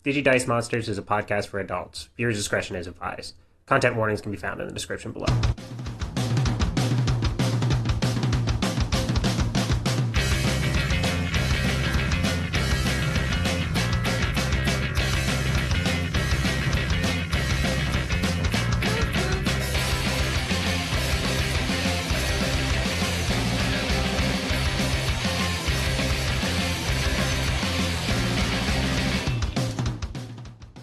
Dice Monsters is a podcast for adults. Viewer discretion is advised. Content warnings can be found in the description below.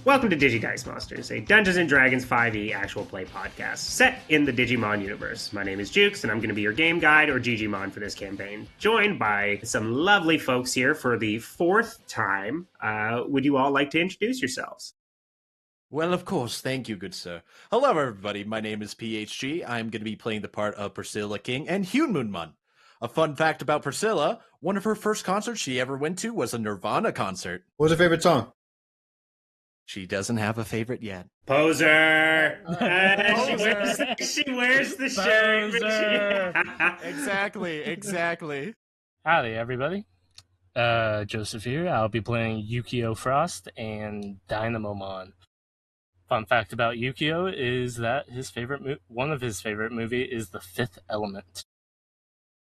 Welcome to Dice Monsters, a Dungeons & Dragons 5e actual play podcast set in the Digimon universe. My name is Jukes, and I'm going to be your game guide, or GGMon, for this campaign, joined by some lovely folks here for the fourth time. Would you all like to introduce yourselves? Well, of course. Thank you, good sir. Hello, everybody. My name is PHG. I'm going to be playing the part of Priscilla King and Hyunmoonmon. A fun fact about Priscilla, one of her first concerts she ever went to was a Nirvana concert. What was her favorite song? She doesn't have a favorite yet. Poser! Poser. She wears the shirt. Exactly. Howdy, everybody. Joseph here. I'll be playing Yukio Frost and Dynamomon. Fun fact about Yukio is that one of his favorite movie is The Fifth Element.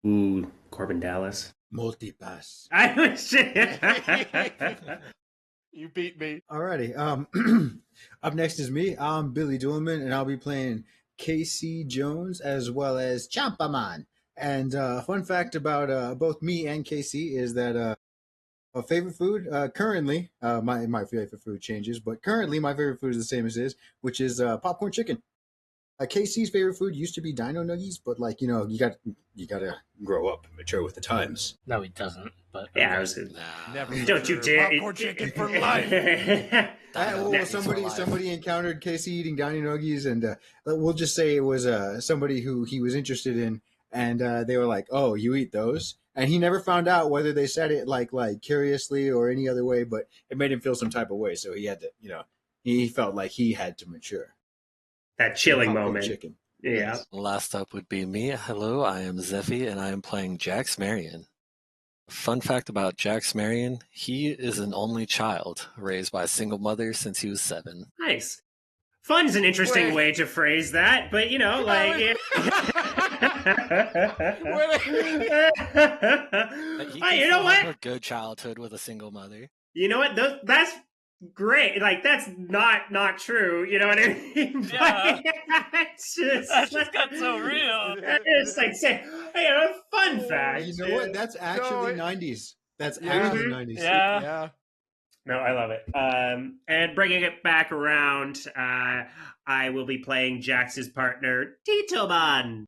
Ooh, Corbin Dallas. Multipass. I was You beat me. Alrighty. Up next is me. I'm Billy Doolman, and I'll be playing Casey Jones as well as Champaman. And fun fact about both me and Casey is that a favorite food currently, my favorite food changes, but currently my favorite food is the same as his, which is popcorn chicken. Casey's favorite food used to be Dino Nuggies, but you gotta grow up and mature with the times. No, he doesn't. But Yeah, I was. Never. Don't you dare! Popcorn chicken for life. Somebody encountered Casey eating Dino Nuggies, and we'll just say it was somebody who he was interested in, and they were like, "Oh, you eat those?" And he never found out whether they said it like curiously or any other way, but it made him feel some type of way, so he had to, he felt like he had to mature. That chilling Popcorn moment. chicken. Yeah. Yes. Last up would be me. Hello, I am Zeffy, and I am playing Jax Marion. Fun fact about Jax Marion, he is an only child, raised by a single mother since he was 7. Nice. Fun's an interesting way to phrase that, but you know. He You know what? A good childhood with a single mother. You know what? That's great. Like, that's not true. You know what I mean? Yeah. That just got so real. It's like say, hey, fun fact. You know what? That's actually 90s. That's Yeah. actually 90s. Yeah. No, I love it. And bringing it back around, I will be playing Jax's partner, Titoman.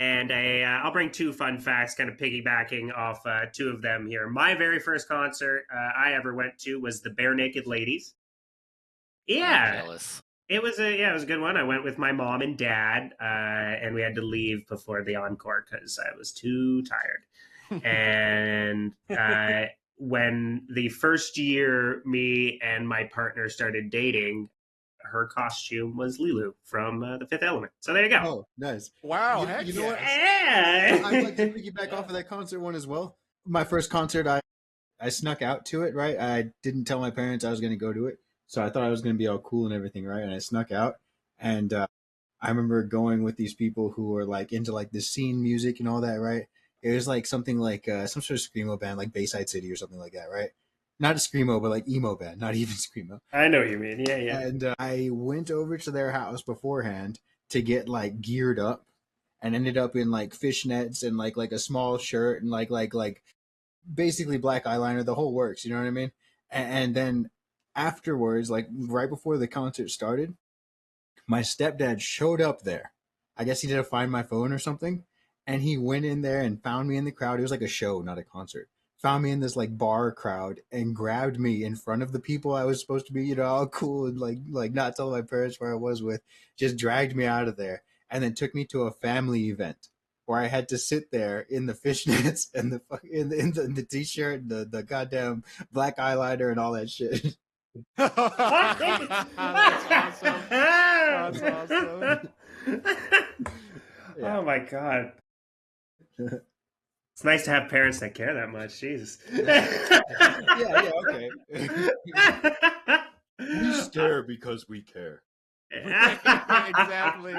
And I'll bring two fun facts, kind of piggybacking off two of them here. My very first concert I ever went to was the Bare Naked Ladies. Yeah, I'm jealous. it was a good one. I went with my mom and dad, and we had to leave before the encore because I was too tired. And when the first year me and my partner started dating, her costume was Lilu from The Fifth Element. So there you go. Oh, nice. Wow, You know what? Yeah. I'd like to piggyback off of that concert one as well. My first concert, I snuck out to it, right? I didn't tell my parents I was going to go to it. So I thought I was going to be all cool and everything, right? And I snuck out. And I remember going with these people who were like into like the scene music and all that, right? It was like something like some sort of screamo band, like Bayside City or something like that, right? Not a screamo, but like emo band, not even screamo. I know what you mean. Yeah. And I went over to their house beforehand to get like geared up, and ended up in like fishnets and like a small shirt and like basically black eyeliner, the whole works. You know what I mean? And then afterwards, like right before the concert started, my stepdad showed up there. I guess he did a Find My Phone or something, and he went in there and found me in the crowd. It was like a show, not a concert. Found me in this like bar crowd and grabbed me in front of the people I was supposed to be, all cool and like not tell my parents where I was with. Just dragged me out of there and then took me to a family event where I had to sit there in the fishnets and the t-shirt, and the goddamn black eyeliner and all that shit. That's awesome. That's awesome. Oh my god. It's nice to have parents that care that much. Jesus. Yeah, okay. just care because we care. Exactly.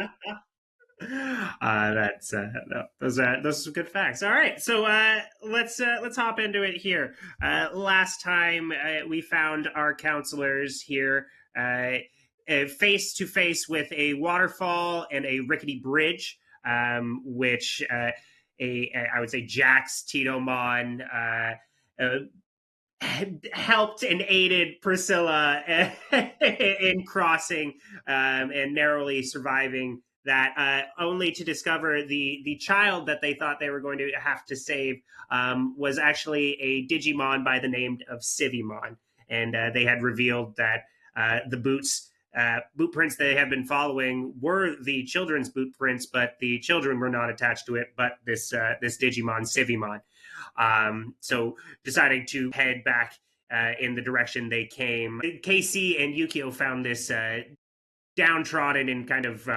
That's no, those are some good facts. All right, so let's hop into it here. Last time we found our counselors here face to face with a waterfall and a rickety bridge, which I would say Jax Titomon helped and aided Priscilla in crossing and narrowly surviving that, only to discover the child that they thought they were going to have to save was actually a Digimon by the name of Civimon. And they had revealed that the boot prints they had been following were the children's boot prints, but the children were not attached to it, but this Digimon, Civimon. So deciding to head back in the direction they came, Casey and Yukio found this downtrodden and kind of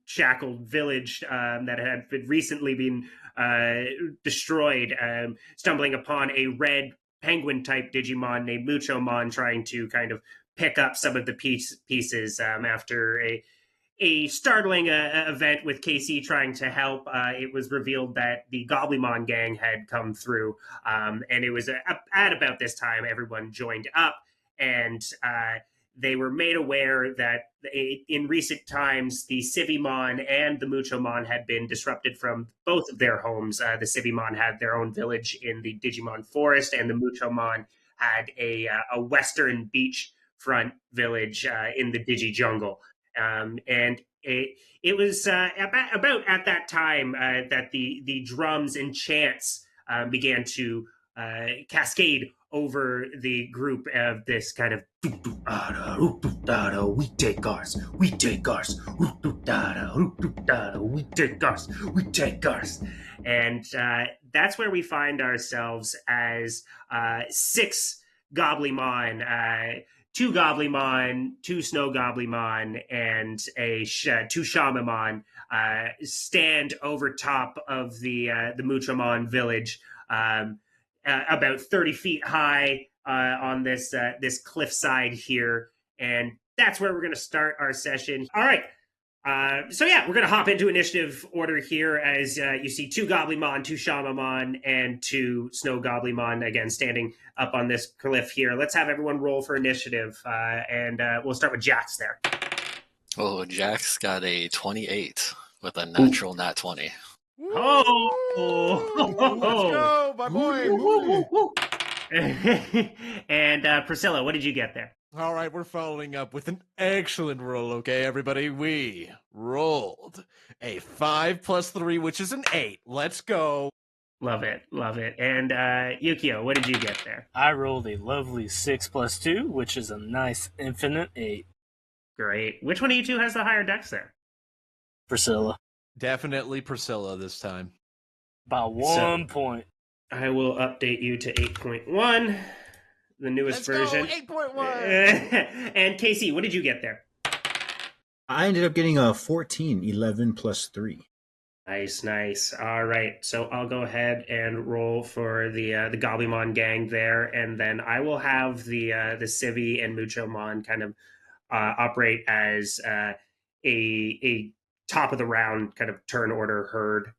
shackled village that had recently been destroyed, stumbling upon a red penguin type Digimon named Muchomon trying to kind of pick up some of the pieces after a startling event with KC trying to help. It was revealed that the GobliMON gang had come through, and it was at about this time everyone joined up, and they were made aware that in recent times the Civimon and the Muchomon had been disrupted from both of their homes. The Civimon had their own village in the Digimon forest, and the Muchomon had a western beachfront village in the Digi jungle. And it was about at that time that the drums and chants began to cascade over the group of this kind of we take ours, we take ours, we take ours, we take ours. And that's where we find ourselves as 6 GobliMON, 2 GobliMON, 2 Snow GobliMON, and 2 Shamamon stand over top of the Muchomon village, about 30 feet high on this cliffside here, and that's where we're going to start our session. All right. So yeah, we're going to hop into initiative order here as you see 2 GobliMON, 2 Shamamon, and 2 Snow GobliMON again standing up on this cliff here. Let's have everyone roll for initiative, and we'll start with Jax there. Oh, Jax got a 28 with a natural nat 20. Let's go, my boy. And Priscilla, what did you get there? All right, we're following up with an excellent roll, okay, everybody? We rolled a 5 plus 3, which is an 8. Let's go. Love it, love it. And Yukio, what did you get there? I rolled a lovely 6 plus 2, which is a nice infinite 8. Great. Which one of you two has the higher dex there? Priscilla. Definitely Priscilla this time. By 1 point. I will update you to 8.1, the newest version. Let's go, 8.1! And Casey, what did you get there? I ended up getting a 14, 11 plus 3. Nice, nice. All right, so I'll go ahead and roll for the GobliMON gang there, and then I will have the Civi and Muchomon kind of operate as a top of the round kind of turn order herd,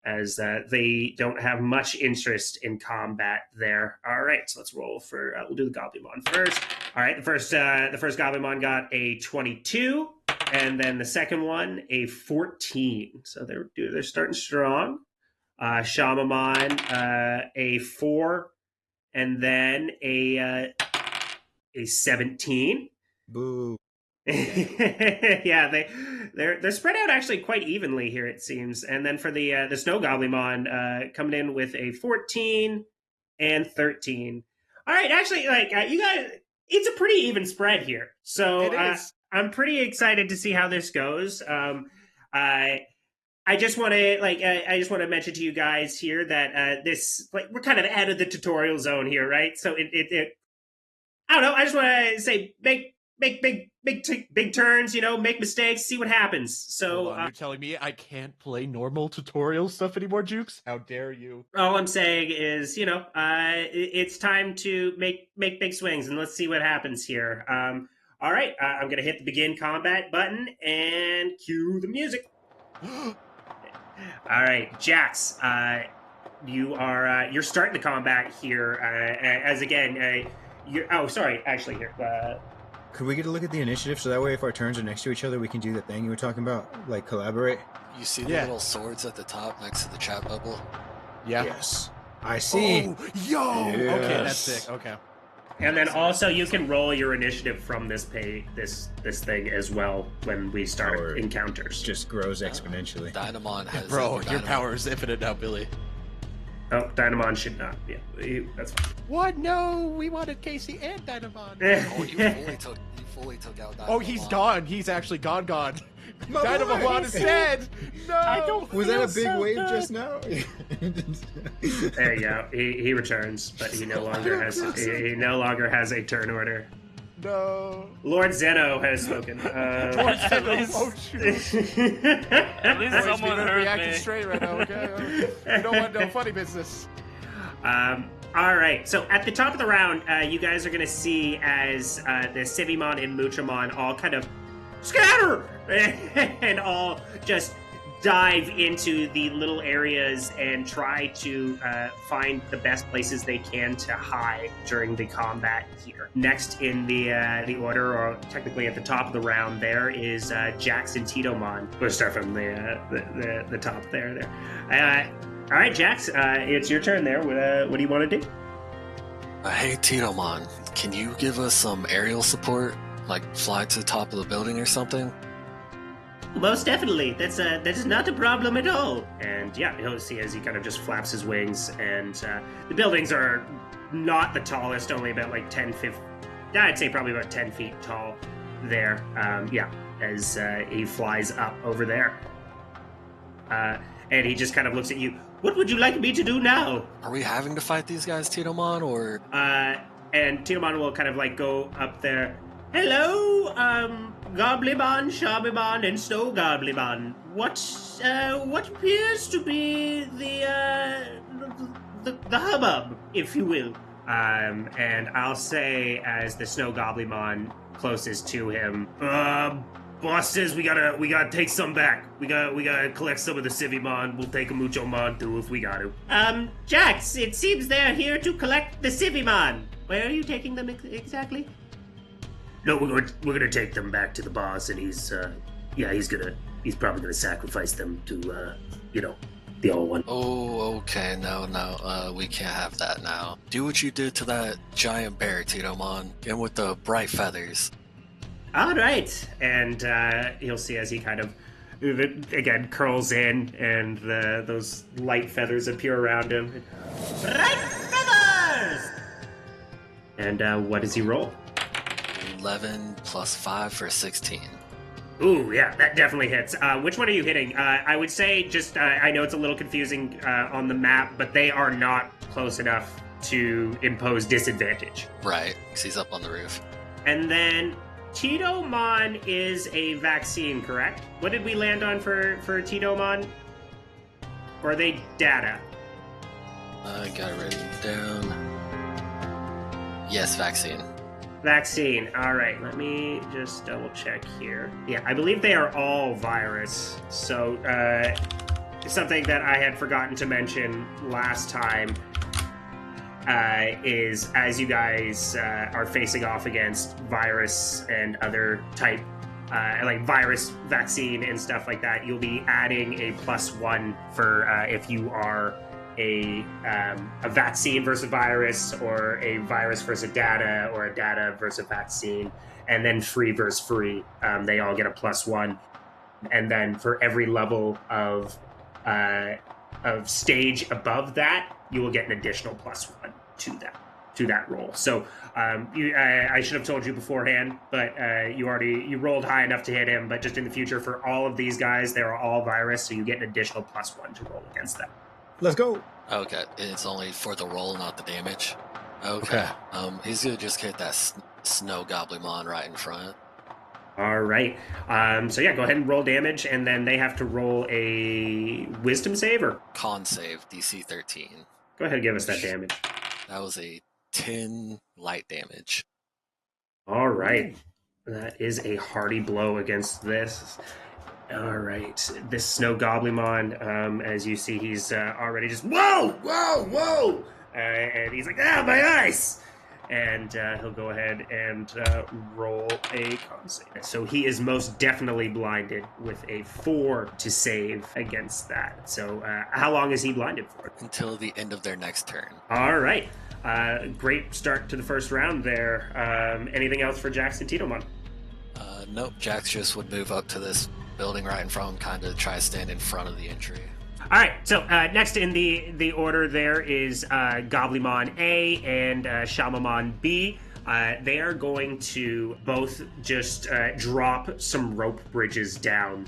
as they don't have much interest in combat there. All right, so let's roll for. We'll do the GobliMON first. All right, the first GobliMON got a 22, and then the second one a 14. So they're starting strong. Shamamon a 4, and then a 17. Boo. Yeah, they're spread out actually quite evenly here, it seems. And then for the Snow GobliMON coming in with a 14 and 13. All right, actually, like you guys, it's a pretty even spread here. So I'm pretty excited to see how this goes. I just want to mention to you guys here that this, like, we're kind of out of the tutorial zone here, right? So it I don't know. I just want to say make big turns, make mistakes, see what happens. So you're telling me I can't play normal tutorial stuff anymore, Jukes? How dare you? All I'm saying is, it's time to make big swings, and let's see what happens here. All All right, I'm going to hit the begin combat button and cue the music. All right, Jax, you're starting the combat here. As again, actually, here. Could we get a look at the initiative so that way if our turns are next to each other, we can do the thing you were talking about, like collaborate? You see the little swords at the top next to the chat bubble? Yeah. Yes. I see. Oh, yo! Yes. Okay, that's sick. Okay. And then also you can roll your initiative from this thing as well when we start Or encounters. Just grows exponentially. Dynamon has Bro, your Dynamon. power is infinite now, Billy. Oh, Dynamon should not. Yeah, that's fine. What? No, we wanted Casey and Dynamon. Oh, you fully took out Dynamon. Oh, he's gone. He's actually gone. My Dynamon boy. is dead. No. I don't Was that a big so wave good. just now? There you go. He returns, but he no longer has a turn order. No. Lord Zeno has spoken. At least- Oh, shoot. At least Boys, someone we're heard reacting me. straight right now, okay? You don't want no funny business. All right. So at the top of the round, you guys are going to see as the Civimon and Muchamon all kind of scatter and all just dive into the little areas and try to find the best places they can to hide during the combat here. Next in the order, or technically at the top of the round, there is Jax and Titomon. We'll start from the top there. All right, Jax, it's your turn there. What do you want to do? Hey, Titomon, can you give us some aerial support? Like fly to the top of the building or something? Most definitely. That's not a problem at all. And yeah, he'll see as he kind of just flaps his wings, and the buildings are not the tallest, only about like 10, 15, I'd say probably about 10 feet tall there. As he flies up over there. And he just kind of looks at you. What would you like me to do now? Are we having to fight these guys, Titomon, or? And Titomon will kind of like go up there. Hello, GobliMON, Shabimon, and Snow GobliMON. What appears to be the hubbub, if you will? And I'll say as the Snow GobliMON closest to him, boss says we gotta take some back. We gotta collect some of the Civimon. We'll take a Muchamon too if we got to. Jax, it seems they're here to collect the Civimon. Where are you taking them exactly? No, we're gonna take them back to the boss, and he's probably gonna sacrifice them to the old one. Oh, okay, no, we can't have that now. Do what you did to that giant bear, Titomon, and with the bright feathers. All right, and you'll see as he kind of again curls in, and those light feathers appear around him. Bright feathers! And what does he roll? 11 plus 5 for 16. Ooh, yeah, that definitely hits. Which one are you hitting? I would say just, I know it's a little confusing on the map, but they are not close enough to impose disadvantage. Right, because he's up on the roof. And then Titomon is a vaccine, correct? What did we land on for Titomon? Or are they data? I got it written down. Yes, vaccine. Vaccine. All right, let me just double check here. Yeah, I believe they are all virus. So, something that I had forgotten to mention last time is as you guys are facing off against virus and other type, like virus vaccine and stuff like that, you'll be adding a +1 for if you are a vaccine versus virus, or a virus versus data, or a data versus vaccine, and then free versus free. They all get a +1, and then for every level of stage above that, you will get an additional +1 to that roll. So I should have told you beforehand, but you rolled high enough to hit him. But just in the future, for all of these guys, they are all virus, so you get an additional +1 to roll against them. Let's go. Okay, it's only for the roll, not the damage. Okay. He's gonna just hit that Snow GobliMON right in front. All right. So yeah, go ahead and roll damage, and then they have to roll a Wisdom save, or Con save, DC 13. go ahead and give us that damage. That was a 10 light damage. All right. That is a hearty blow against this. All right, this Snow GobliMON, as you see, he's already just whoa, and he's like, my eyes, and he'll go ahead and roll a con save. So he is most definitely blinded with a 4 to save against that. So how long is he blinded for? Until the end of their next turn. All right, great start to the first round there. Anything else for Jackson Titomon? Nope, Jax just would move up to this building right in front of him, kind of try to stand in front of the entry. All right, so next in the order there is GobliMON A and Shamamon B. They are going to both just drop some rope bridges down,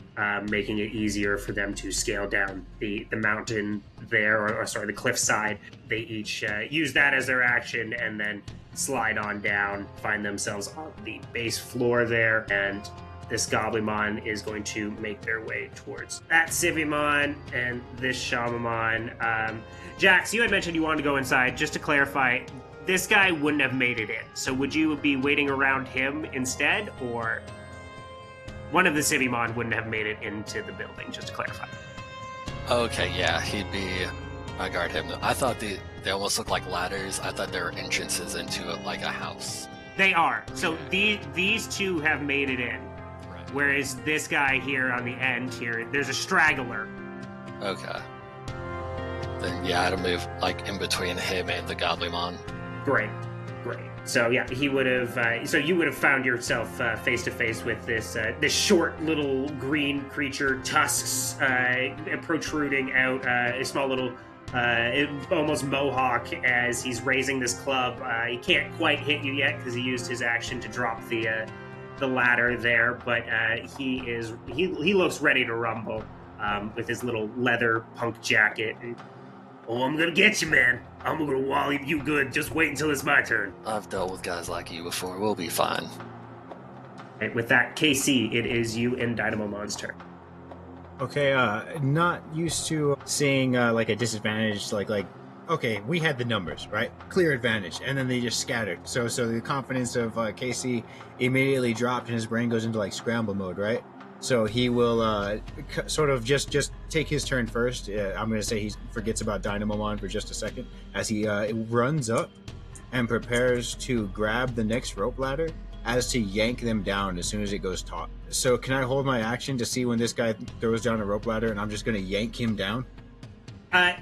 making it easier for them to scale down the mountain there, or sorry, the cliffside. They each use that as their action and then slide on down, find themselves on the base floor there, and this GobliMON is going to make their way towards that Civimon and this Shamamon. Jax, you had mentioned you wanted to go inside. Just to clarify, this guy wouldn't have made it in. So would you be waiting around him instead, or one of the Civimon wouldn't have made it into the building, just to clarify? Okay, yeah, he'd be... I guard him. I thought they almost look like ladders. I thought they were entrances into like a house. They are. So these two have made it in. Right. Whereas this guy here on the end here, there's a straggler. Okay. Then yeah, I'd move like in between him and the GobliMON. Great. So yeah, he would have. So you would have found yourself face to face with this short little green creature, tusks protruding out, a small little, almost mohawk as he's raising this club. He can't quite hit you yet because he used his action to drop the ladder there, but he looks ready to rumble with his little leather punk jacket. Oh, I'm gonna get you, man. I'm gonna wallop you good. Just wait until it's my turn. I've dealt with guys like you before. We'll be fine. And with that, KC, it is you and Dynamomon's turn. Okay, not used to seeing like a disadvantage, like okay, we had the numbers, right? Clear advantage, and then they just scattered. So the confidence of KC immediately dropped, and his brain goes into like scramble mode, right? So he will sort of just take his turn first. I'm going to say he forgets about Dynamomon for just a second as he runs up and prepares to grab the next rope ladder as to yank them down as soon as it goes taut. So can I hold my action to see when this guy throws down a rope ladder and I'm just going to yank him down?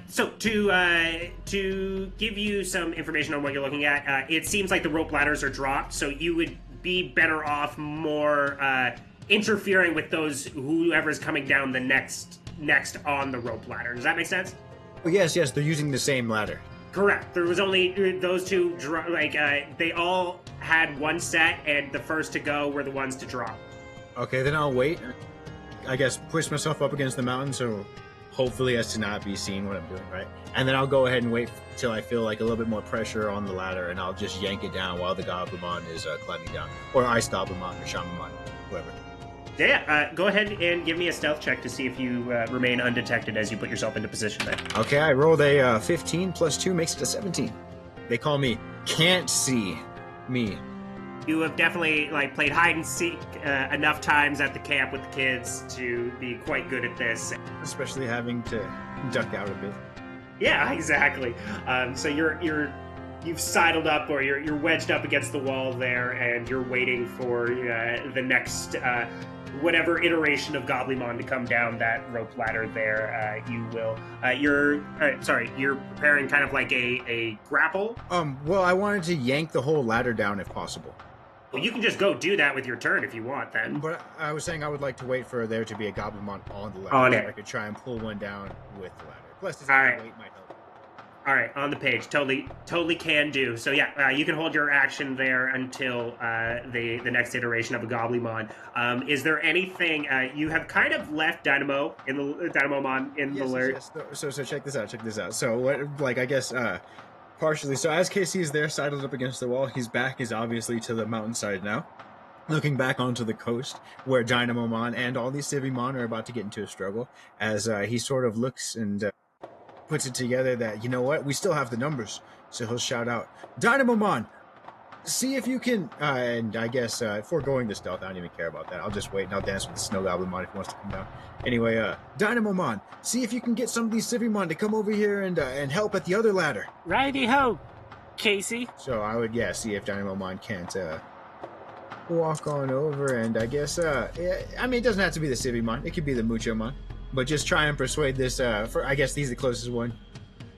So to give you some information on what you're looking at, it seems like the rope ladders are dropped, so you would be better off more interfering with whoever's coming down the next on the rope ladder. Does that make sense? Oh, yes, they're using the same ladder. Correct. There was only those two. They all had one set, and the first to go were the ones to drop. Okay, then I'll wait. I guess push myself up against the mountain, so hopefully as to not be seen what I'm doing, right? And then I'll go ahead and wait till I feel like a little bit more pressure on the ladder, and I'll just yank it down while the GobliMON is climbing down, or Ice GobliMON or Shamamon, whoever. Yeah, go ahead and give me a stealth check to see if you remain undetected as you put yourself into position there. Okay, I rolled a 15 plus 2 makes it a 17. They call me Can't See Me. You have definitely played hide and seek enough times at the camp with the kids to be quite good at this. Especially having to duck out a bit. Yeah, exactly. So you've sidled up, or you're wedged up against the wall there, and you're waiting for the next whatever iteration of GobliMON to come down that rope ladder there. You're preparing kind of like a grapple. Well, I wanted to yank the whole ladder down if possible. Well, you can just go do that with your turn if you want, then. But I was saying I would like to wait for there to be a GobliMON on the ladder. On so it. I could try and pull one down with the ladder. Plus, this All right. weight might help. All right, on the page, totally can do. So yeah, you can hold your action there until the next iteration of a GobliMON. Is there anything you have kind of left Dynamomon in the lurch? Yes. So check this out. So what? I guess partially. So as Casey is there, sidled up against the wall, his back is obviously to the mountainside now, looking back onto the coast where Dynamomon and all these Civimon are about to get into a struggle. As he sort of looks and puts it together that, you know what, we still have the numbers. So he'll shout out, Dynamomon, see if you can, and I guess foregoing the stealth, I don't even care about that. I'll just wait and I'll dance with the Snow GobliMON if he wants to come down. Anyway, DynamoMon, see if you can get some of these Civimon to come over here and help at the other ladder. Righty ho, Casey. So I would, see if DynamoMon can't walk on over, and I guess, I mean, it doesn't have to be the Civimon. It could be the Muchomon. But just try and persuade this, I guess he's the closest one.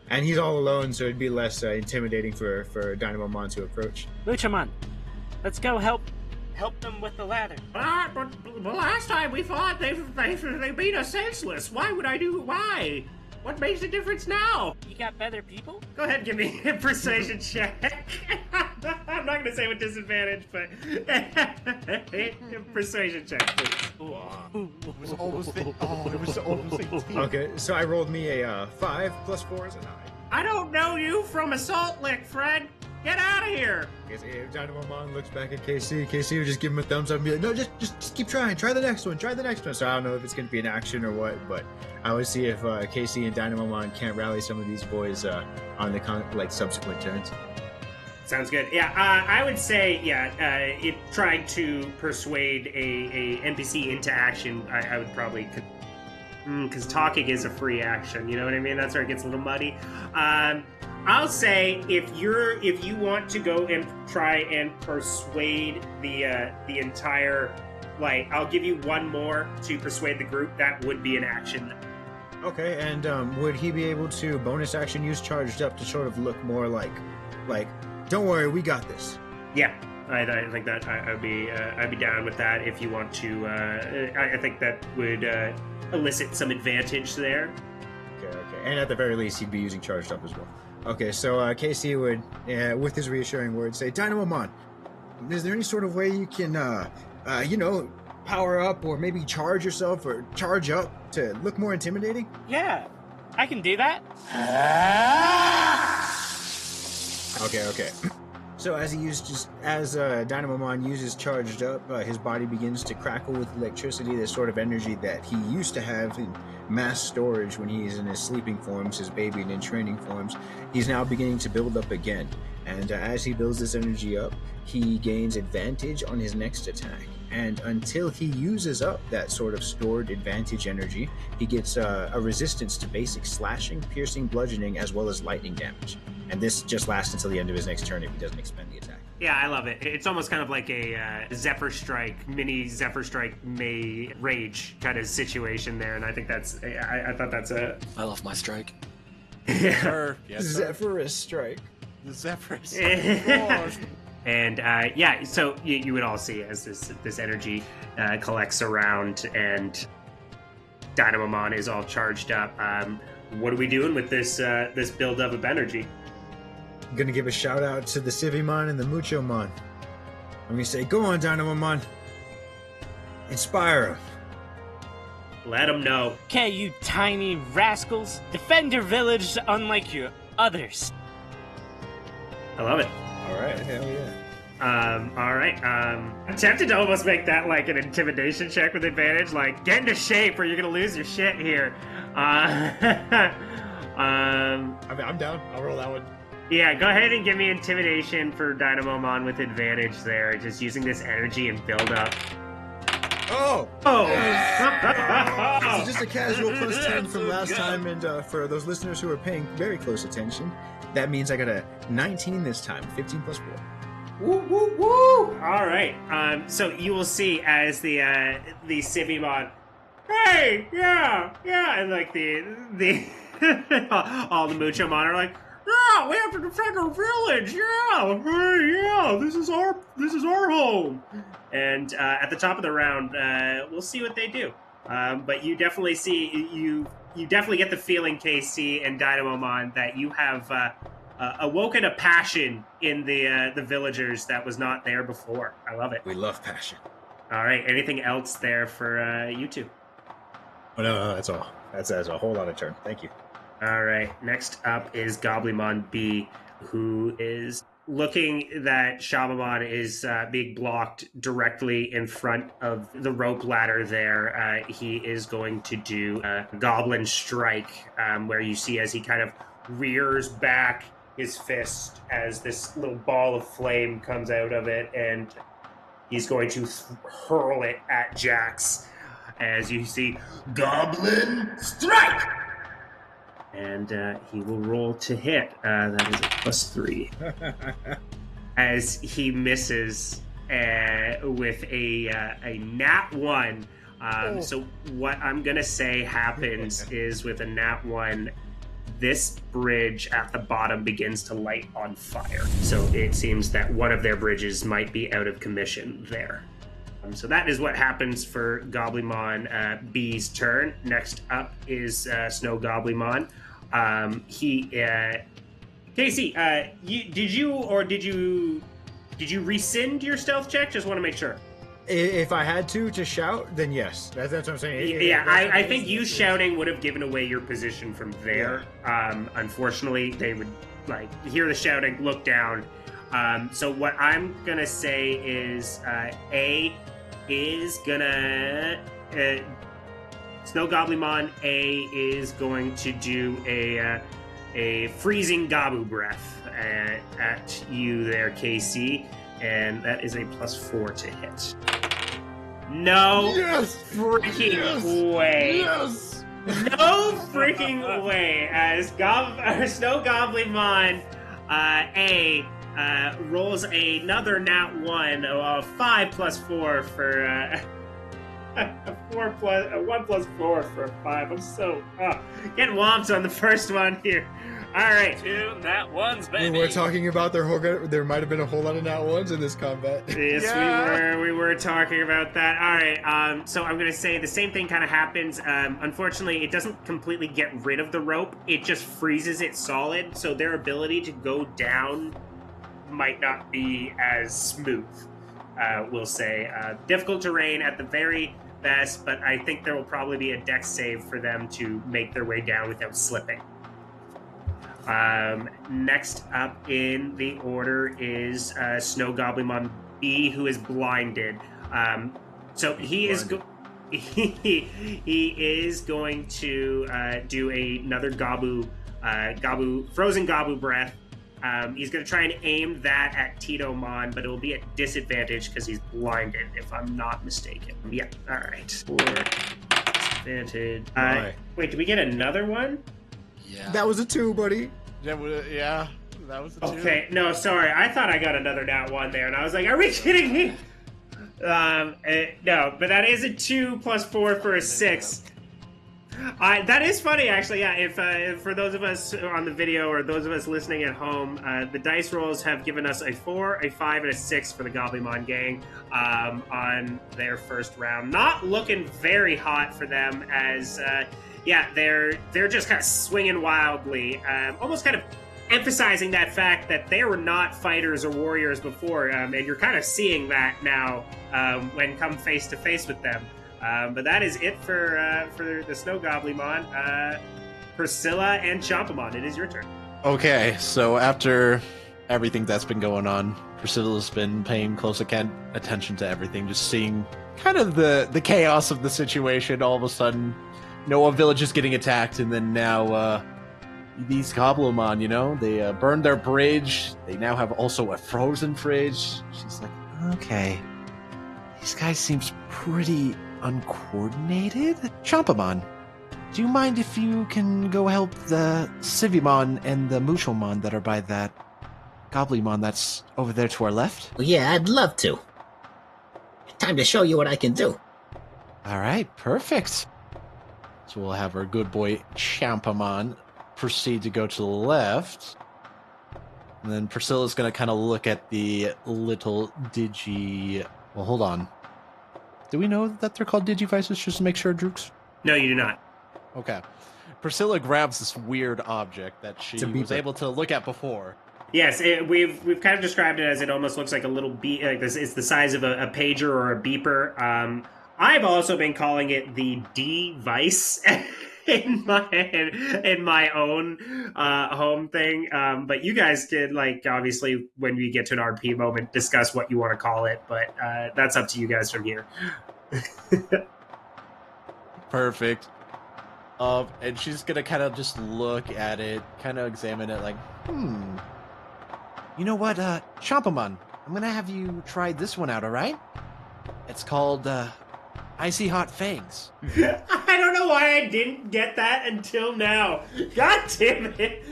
And he's all alone, so it'd be less intimidating for DynamoMon to approach. Luchamon, let's go help them with the ladder. But last time we fought, they made us senseless. Why? What makes the difference now? You got better people? Go ahead and give me a persuasion check. I'm not going to say with disadvantage, but persuasion check, please. It was almost it was almost 18. Okay, so I rolled me a 5 plus 4 is a 9. I don't know you from a salt lick, Fred. Get out of here. If DynamoMon looks back at KC would just give him a thumbs up and be like, no, just keep trying. Try the next one. So I don't know if it's going to be an action or what, but I would see if KC and DynamoMon can't rally some of these boys on the subsequent turns. Sounds good. Yeah, I would say, trying to persuade a NPC into action, I would probably... Because talking is a free action, you know what I mean? That's where it gets a little muddy. I'll say if you want to go and try and persuade the entire, I'll give you one more to persuade the group. That would be an action. Okay, and would he be able to bonus action use charged up to sort of look more like, don't worry, we got this? Yeah. I think that I'd be down with that if you want to. I think that would elicit some advantage there. Okay, and at the very least, he'd be using charged up as well. Okay, so KC would, with his reassuring words, say, DynamoMon, is there any sort of way you can, power up or maybe charge yourself or charge up to look more intimidating? Yeah, I can do that. Okay. So as DynamoMon uses charged up, his body begins to crackle with electricity, this sort of energy that he used to have in mass storage when he's in his sleeping forms, his baby and in training forms. He's now beginning to build up again. And as he builds this energy up, he gains advantage on his next attack. And until he uses up that sort of stored advantage energy, he gets a resistance to basic slashing, piercing, bludgeoning, as well as lightning damage. And this just lasts until the end of his next turn if he doesn't expend the attack. Yeah, I love it. It's almost kind of like a Zephyr Strike, mini Zephyr Strike May Rage kind of situation there, and I think that's, I thought that's a... I love my strike. Yes, sir. Yes, sir. Zephyrus Strike. The Zephyrus Strike. And so you would all see as this energy collects around and DynamoMon is all charged up. What are we doing with this buildup of energy? I'm gonna give a shout out to the Civimon and the Muchomon. I'm gonna say, go on, DynamoMon. Inspire him. Let them know. Okay, you tiny rascals. Defend your village unlike your others. I love it. All right, hell yeah. All right. I'm tempted to almost make that like an intimidation check with advantage. Like, get into shape or you're gonna lose your shit here. I mean, I'm down. I'll roll that one. Yeah, go ahead and give me intimidation for DynamoMon with advantage there. Just using this energy and build up. Oh! Oh! So just a casual plus 10 from last time, and for those listeners who are paying very close attention, that means I got a 19 this time, 15 plus 4. Woo, woo, woo! All right. So you will see as the Civimon, hey, yeah, and like the all the Muchomon are like, yeah, we have to defend our village. Yeah, hey, yeah, this is our home. And at the top of the round, we'll see what they do. But you definitely see you definitely get the feeling, KC and DynamoMon, that you have awoken a passion in the villagers that was not there before. I love it. We love passion. All right. Anything else there for you two? Oh, no, that's all. That's a whole lot of turn. Thank you. All right. Next up is GobliMON B, who is looking that Shabamon is being blocked directly in front of the rope ladder there. He is going to do a Goblin Strike, where you see as he kind of rears back his fist as this little ball of flame comes out of it, and he's going to hurl it at Jax. As you see, Goblin Strike! And he will roll to hit. That is a +3. As he misses with a nat 1. So what I'm going to say happens is with a nat 1, this bridge at the bottom begins to light on fire. So it seems that one of their bridges might be out of commission there. So that is what happens for GobliMON B's turn. Next up is Snow GobliMON. Casey, did you rescind your stealth check? Just want to make sure. If I had to shout, then yes. That's what I'm saying. Yeah, I think you shouting would have given away your position from there. Yeah. Unfortunately, they would hear the shouting, look down. So what I'm gonna say is A is gonna Snow GobliMON A is going to do a freezing Gabu breath at you there, KC, and that is a +4 to hit. No freaking way. Yes! No freaking way. As Snow GobliMON A rolls another nat 1, 5 + 4 for a 1 + 4 for a 5. I'm so getting whomped on the first one here. All right, 2 nat 1s, baby. We're talking about there might have been a whole lot of nat 1s in this combat. Yes, Yeah. we were talking about that. All right, so I'm gonna say the same thing kind of happens. Unfortunately, it doesn't completely get rid of the rope; it just freezes it solid. So their ability to go down might not be as smooth. We'll say difficult terrain at the very best, but I think there will probably be a dex save for them to make their way down without slipping. Next up in the order is Snow GobliMON B, who is blinded. So he is he is going to do another frozen Gabu breath. He's going to try and aim that at Titomon, but it will be at disadvantage because he's blinded, if I'm not mistaken. Yeah, all right. For disadvantage. Wait, did we get another one? Yeah. That was a 2, buddy. Yeah, that was a 2. Okay, no, sorry. I thought I got another nat 1 there, and I was like, are we kidding me? No, but that is a 2 + 4 for a 6. That is funny, actually. Yeah, if for those of us on the video or those of us listening at home, the dice rolls have given us a 4, a 5, and a 6 for the GobliMON gang on their first round. Not looking very hot for them, as they're just kind of swinging wildly, almost kind of emphasizing that fact that they were not fighters or warriors before, and you're kind of seeing that now when come face to face with them. But that is it for the Snow GobliMON. Priscilla and Chompamon, it is your turn. Okay, so after everything that's been going on, Priscilla's been paying close attention to everything, just seeing kind of the chaos of the situation. All of a sudden, a village is getting attacked, and then now these GobliMON, they burned their bridge. They now have also a frozen fridge. She's like, okay, these guys seems pretty uncoordinated. Chompamon, do you mind if you can go help the Civimon and the Mushomon that are by that GobliMON that's over there to our left? Well, yeah, I'd love to. Time to show you what I can do. All right, perfect. So we'll have our good boy Chompamon proceed to go to the left. And then Priscilla's going to kind of look at the little Well, hold on. Do we know that they're called Digivices, just to make sure, Drooks? No, you do not. Okay. Priscilla grabs this weird object that she was able to look at before. Yes, we've kind of described it as it almost looks like a little like this. It's the size of a pager or a beeper. I've also been calling it the D-Vice in my own home thing. But you guys could, obviously, when we get to an RP moment, discuss what you want to call it. But that's up to you guys from here. Perfect. And she's gonna kind of just look at it, kind of examine it, like, You know what, Chompamon, I'm gonna have you try this one out, alright? It's called, Icy Hot Fangs. I don't know why I didn't get that until now. God damn it.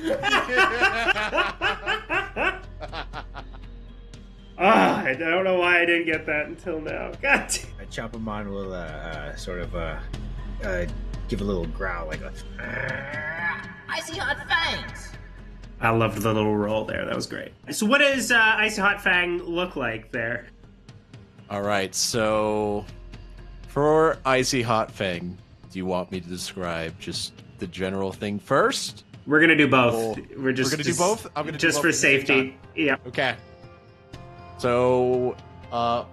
I don't know why I didn't get that until now. God damn. Chompamon will sort of give a little growl, like a. Icy hot fangs. I loved the little roll there. That was great. So what does Icy Hot Fang look like there? Alright, so for Icy Hot Fang, do you want me to describe just the general thing first? We're going to do both. Oh, We're gonna do both? I'm gonna do just both for at the same safety. time. Yeah. Okay. So,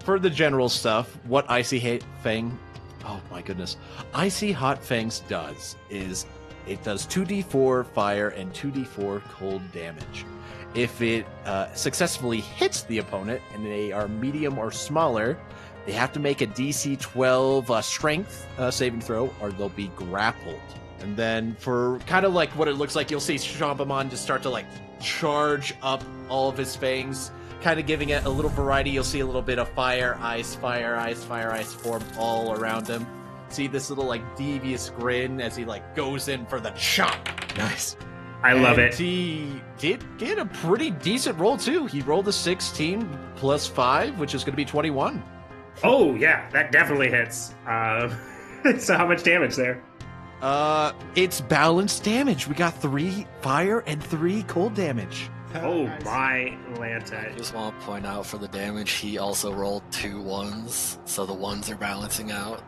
for the general stuff, what Icy Hot Fang... Oh my goodness. Icy Hot Fangs does is it does 2d4 fire and 2d4 cold damage. If it successfully hits the opponent and they are medium or smaller, they have to make a DC 12 strength saving throw or they'll be grappled. And then for kind of like what it looks like, you'll see Chompamon just start to like charge up all of his fangs, kind of giving it a little variety. You'll see a little bit of fire, ice form all around him. See this little like devious grin as he like goes in for the chop. Nice. I love And it. He did get a pretty decent roll too. He rolled a 16 plus 5, which is going to be 21. Oh, yeah. That definitely hits. So how much damage there? It's balanced damage. We got 3 fire and 3 cold damage. Oh, Nice. my I Lanta. just want to point out for the damage, he also rolled 2 ones, so the ones are balancing out.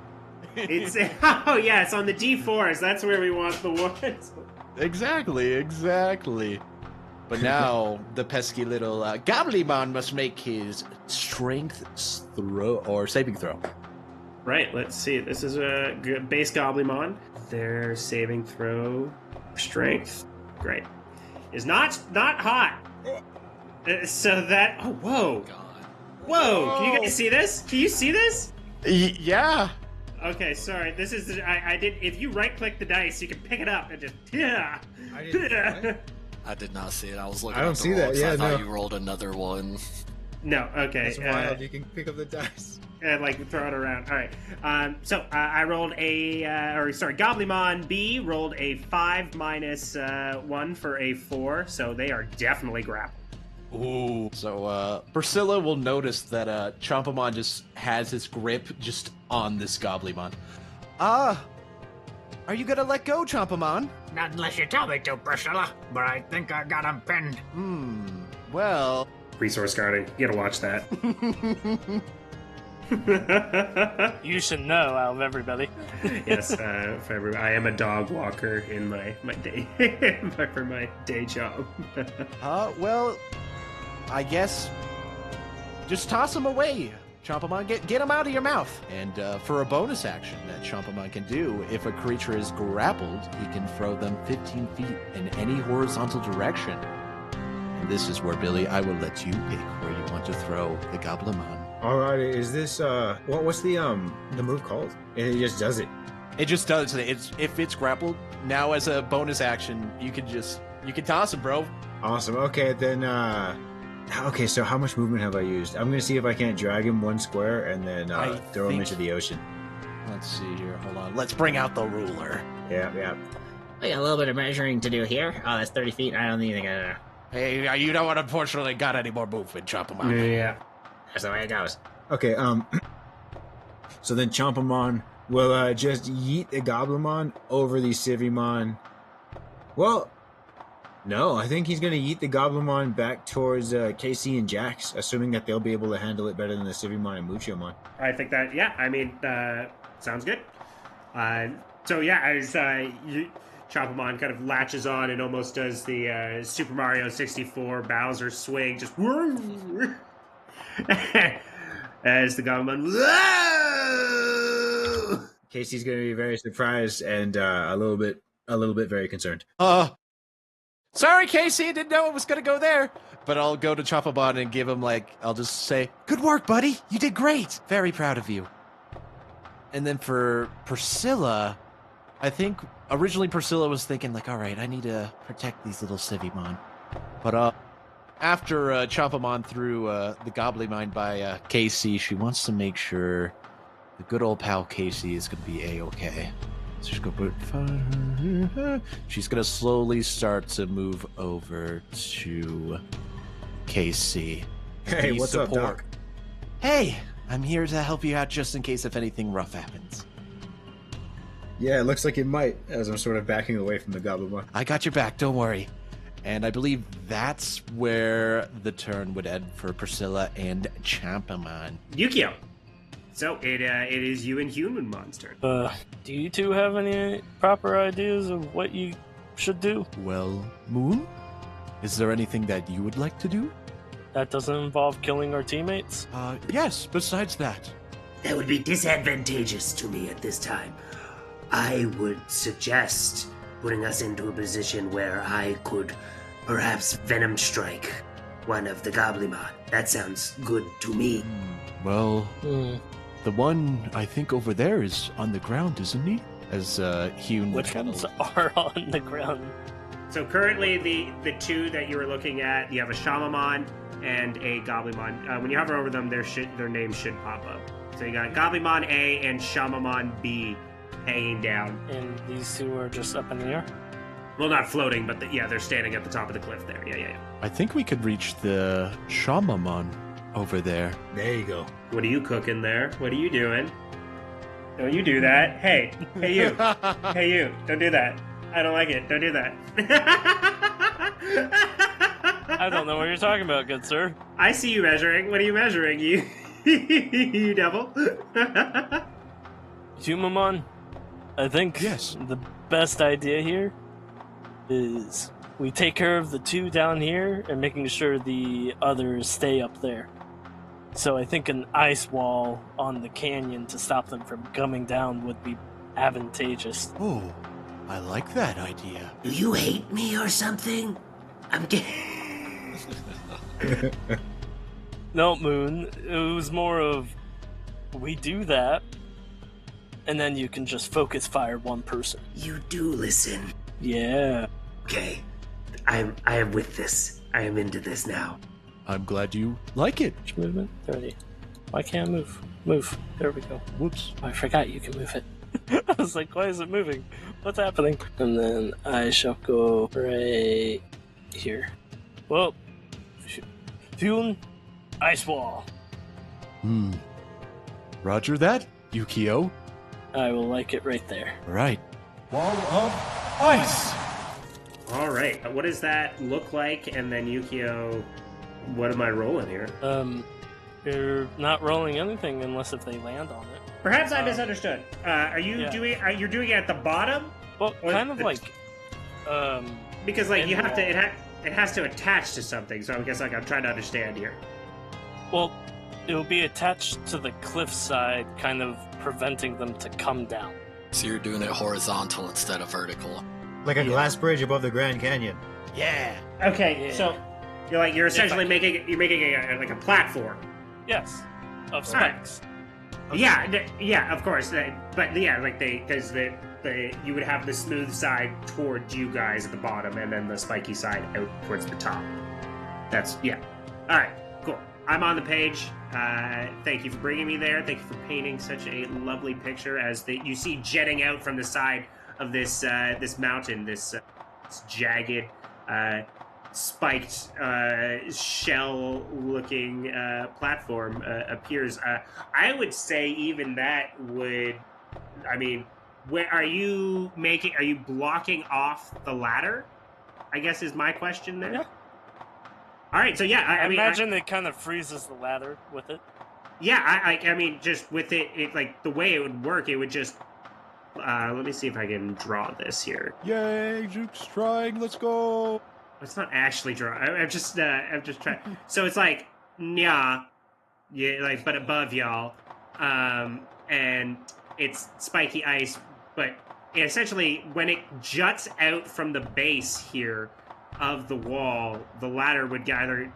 It's oh yeah, it's on the D4s. That's where we want the ones. Exactly. But now the pesky little GobliMON must make his strength throw or saving throw. Right. Let's see. This is a good base GobliMON. Their saving throw strength. Great. Is not hot. So that. Oh whoa. God. Whoa. Can you guys see this? Can you see this? Yeah. Okay, sorry. This is I did. If you right click the dice, you can pick it up and just yeah. I didn't. What? I did not see it. I was looking I don't at the see roll that. 'cause Yeah, I thought no. you rolled another one. No. Okay. That's wild. You can pick up the dice. And like throw it around. All right. So I rolled GobliMON B rolled a 5 minus 1 for a 4. So they are definitely grappled. Ooh. So Priscilla will notice that Chompamon just has his grip just on this GobliMON. Are you gonna let go, Chompamon? Not unless you tell me to, Priscilla. But I think I got him pinned. Well. Resource guarding. You gotta watch that. You should know out of everybody. Yes, for everybody. I am a dog walker in my day for my day job. Well, I guess just toss him away, Chompamon. Get him out of your mouth. And for a bonus action that Chompamon can do, if a creature is grappled, he can throw them 15 feet in any horizontal direction. And this is where, Billy, I will let you pick where you want to throw the GobliMON. Alright, is this what's the move called? And it just does it. It just does. If it's grappled, now as a bonus action, you can toss him, bro. Awesome. Okay, then okay, so how much movement have I used? I'm gonna see if I can't drag him 1 square and then throw him into the ocean. Let's see here. Hold on. Let's bring out the ruler. Yeah. We got a little bit of measuring to do here. Oh, that's 30 feet. I don't think Hey, you don't unfortunately got any more movement, Chompamon. Yeah. that's the way it goes. Okay, so then Chompamon will just yeet the GobliMON over the Civimon. Well, no, I think he's gonna yeet the GobliMON back towards KC and Jax, assuming that they'll be able to handle it better than the Civimon and Muchomon. I think that, yeah, I mean, sounds good. So, yeah, as Chompamon kind of latches on and almost does the Super Mario 64 Bowser swing, just as the GobliMON, whoa! Casey's gonna be very surprised and a little bit very concerned. Sorry, Casey, I didn't know it was gonna go there. But I'll go to Chompamon and give him I'll just say, good work, buddy. You did great. Very proud of you. And then for Priscilla, I think originally Priscilla was thinking all right, I need to protect these little Civimon. But after Chompamon threw the GobliMON by Casey, she wants to make sure the good old pal Casey is going to be A-okay. So she's going to put... She's going to slowly start to move over to Casey. Hey, Be what's up, Doc? Hey, I'm here to help you out just in case if anything rough happens. Yeah, it looks like it might, as I'm sort of backing away from the GobliMON. I got your back, don't worry. And I believe that's where the turn would end for Priscilla and Chompamon. Yukio. So it is you and Human Monster. Do you two have any proper ideas of what you should do? Well, Moon, is there anything that you would like to do? That doesn't involve killing our teammates? Yes, besides that. That would be disadvantageous to me at this time. I would suggest putting us into a position where I could perhaps Venom Strike one of the GobliMON. That sounds good to me. Well, the one I think over there is on the ground, isn't he? As Hune... Which ones are on the ground? So currently the two that you were looking at, you have a Shamamon and a GobliMON. When you hover over them, their names should pop up. So you got GobliMON A and Shamamon B hanging down. And these two are just up in the air? Well, not floating, but they're standing at the top of the cliff there. Yeah. I think we could reach the Shamamon over there. There you go. What are you cooking there? What are you doing? Don't you do that. Hey you. Hey you, don't do that. I don't like it. Don't do that. I don't know what you're talking about, good sir. I see you measuring. What are you measuring? You you devil. Humamon, I think Yes. the best idea here is we take care of the two down here and making sure the others stay up there. So I think an ice wall on the canyon to stop them from coming down would be advantageous. Oh, I like that idea. Do you hate me or something? I'm No, Moon, it was more of we do that and then you can just focus fire one person. You do listen. Yeah. Okay. I am with this. I am into this now. I'm glad you like it. Which movement? 30. Why can't I move? Move. There we go. Whoops. Oh, I forgot you can move it. I was like, why is it moving? What's happening? And then I shall go right here. Well, Fune, ice wall. Roger that, Yukio. I will like it right there. All right. Wall of ice. All right. What does that look like? And then Yukio, what am I rolling here? You're not rolling anything unless if they land on it. Perhaps I misunderstood. Are you Yeah. doing? You're doing it at the bottom? Well, Or kind of the- like, Because like you End have to, wall. it has to attach to something. So I guess like I'm trying to understand here. well, it will be attached to the cliffside, kind of preventing them to come down. So you're doing it horizontal instead of vertical. Like a glass bridge above the Grand Canyon. Yeah. Okay, Yeah. so you're essentially I- making like a platform. Yes, of Alright. spikes. Yeah, of course. But yeah, like because you would have the smooth side towards you guys at the bottom, and then the spiky side out towards the top. That's yeah. All right, cool. I'm on the page. Thank you for bringing me there. Thank you for painting such a lovely picture as you see jetting out from the side of this mountain, this jagged, spiked, shell-looking platform appears. I would say even that would. I mean, where are you making? Are you blocking off the ladder? I guess is my question there. Yeah. All right, so yeah, I mean, imagine it kind of freezes the ladder with it. I mean, just with it, like the way it would work, it would just. Let me see if I can draw this here. Yay, Juke's trying. Let's go. It's not actually draw. I'm just trying. So it's like yeah, like but above y'all, and it's spiky ice. But essentially, when it juts out from the base here of the wall, the ladder would either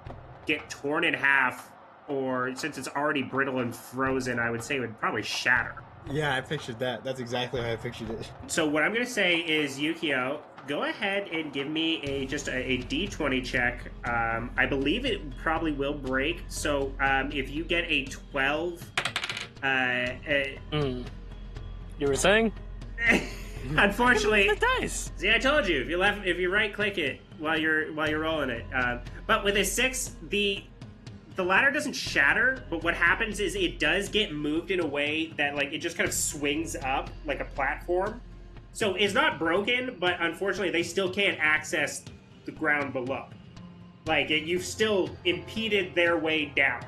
get torn in half, or since it's already brittle and frozen, I would say it would probably shatter. Yeah, I pictured that. That's exactly how I pictured it. So what I'm going to say is, Yukio, go ahead and give me a D20 check. I believe it probably will break. So if you get a 12, You were saying? unfortunately, The dice. see, I told you if you right click it while you're rolling it. But with a 6, the ladder doesn't shatter, but what happens is it does get moved in a way that like it just kind of swings up like a platform. So it's not broken, but unfortunately they still can't access the ground below. Like you've still impeded their way down.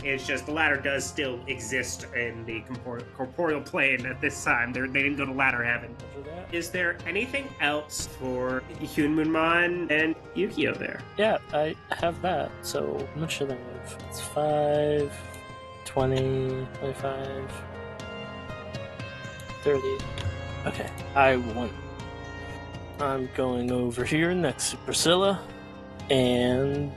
It's just the ladder does still exist in the corporeal plane at this time. They didn't go to ladder heaven. Is there anything else for Hyunmunmon and Yukio there? Yeah, I have that. So how much should I move? It's 5, 20, 25, 30. Okay, I won. I'm going over here next to Priscilla. And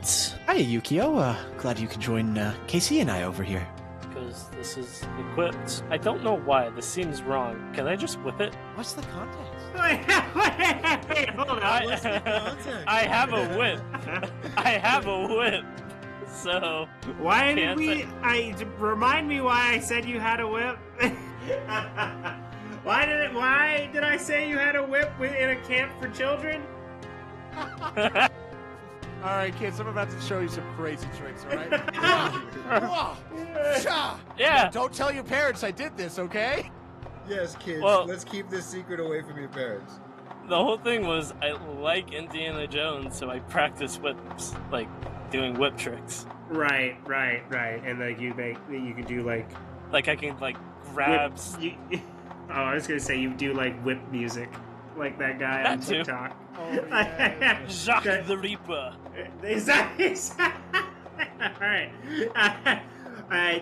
Hi, Yukio. Glad you could join Casey and I over here. because this is equipped, I don't know why this seems wrong. Can I just whip it? What's the context? Wait, hold on. I have a whip. I have a whip. So Why did Can't we? Remind me why I said you had a whip. Why did I say you had a whip in a camp for children? All right, kids, I'm about to show you some crazy tricks, all right? yeah. Don't tell your parents I did this, okay? Yes, kids. Well- Let's keep this secret away from your parents. The whole thing was I like Indiana Jones, so I practice whips, like doing whip tricks. Right, and like you can do like Like I can like grab. I was gonna say you do like whip music, like that guy on That too. TikTok. Oh, yeah. Jacques the Reaper. Exactly. All right.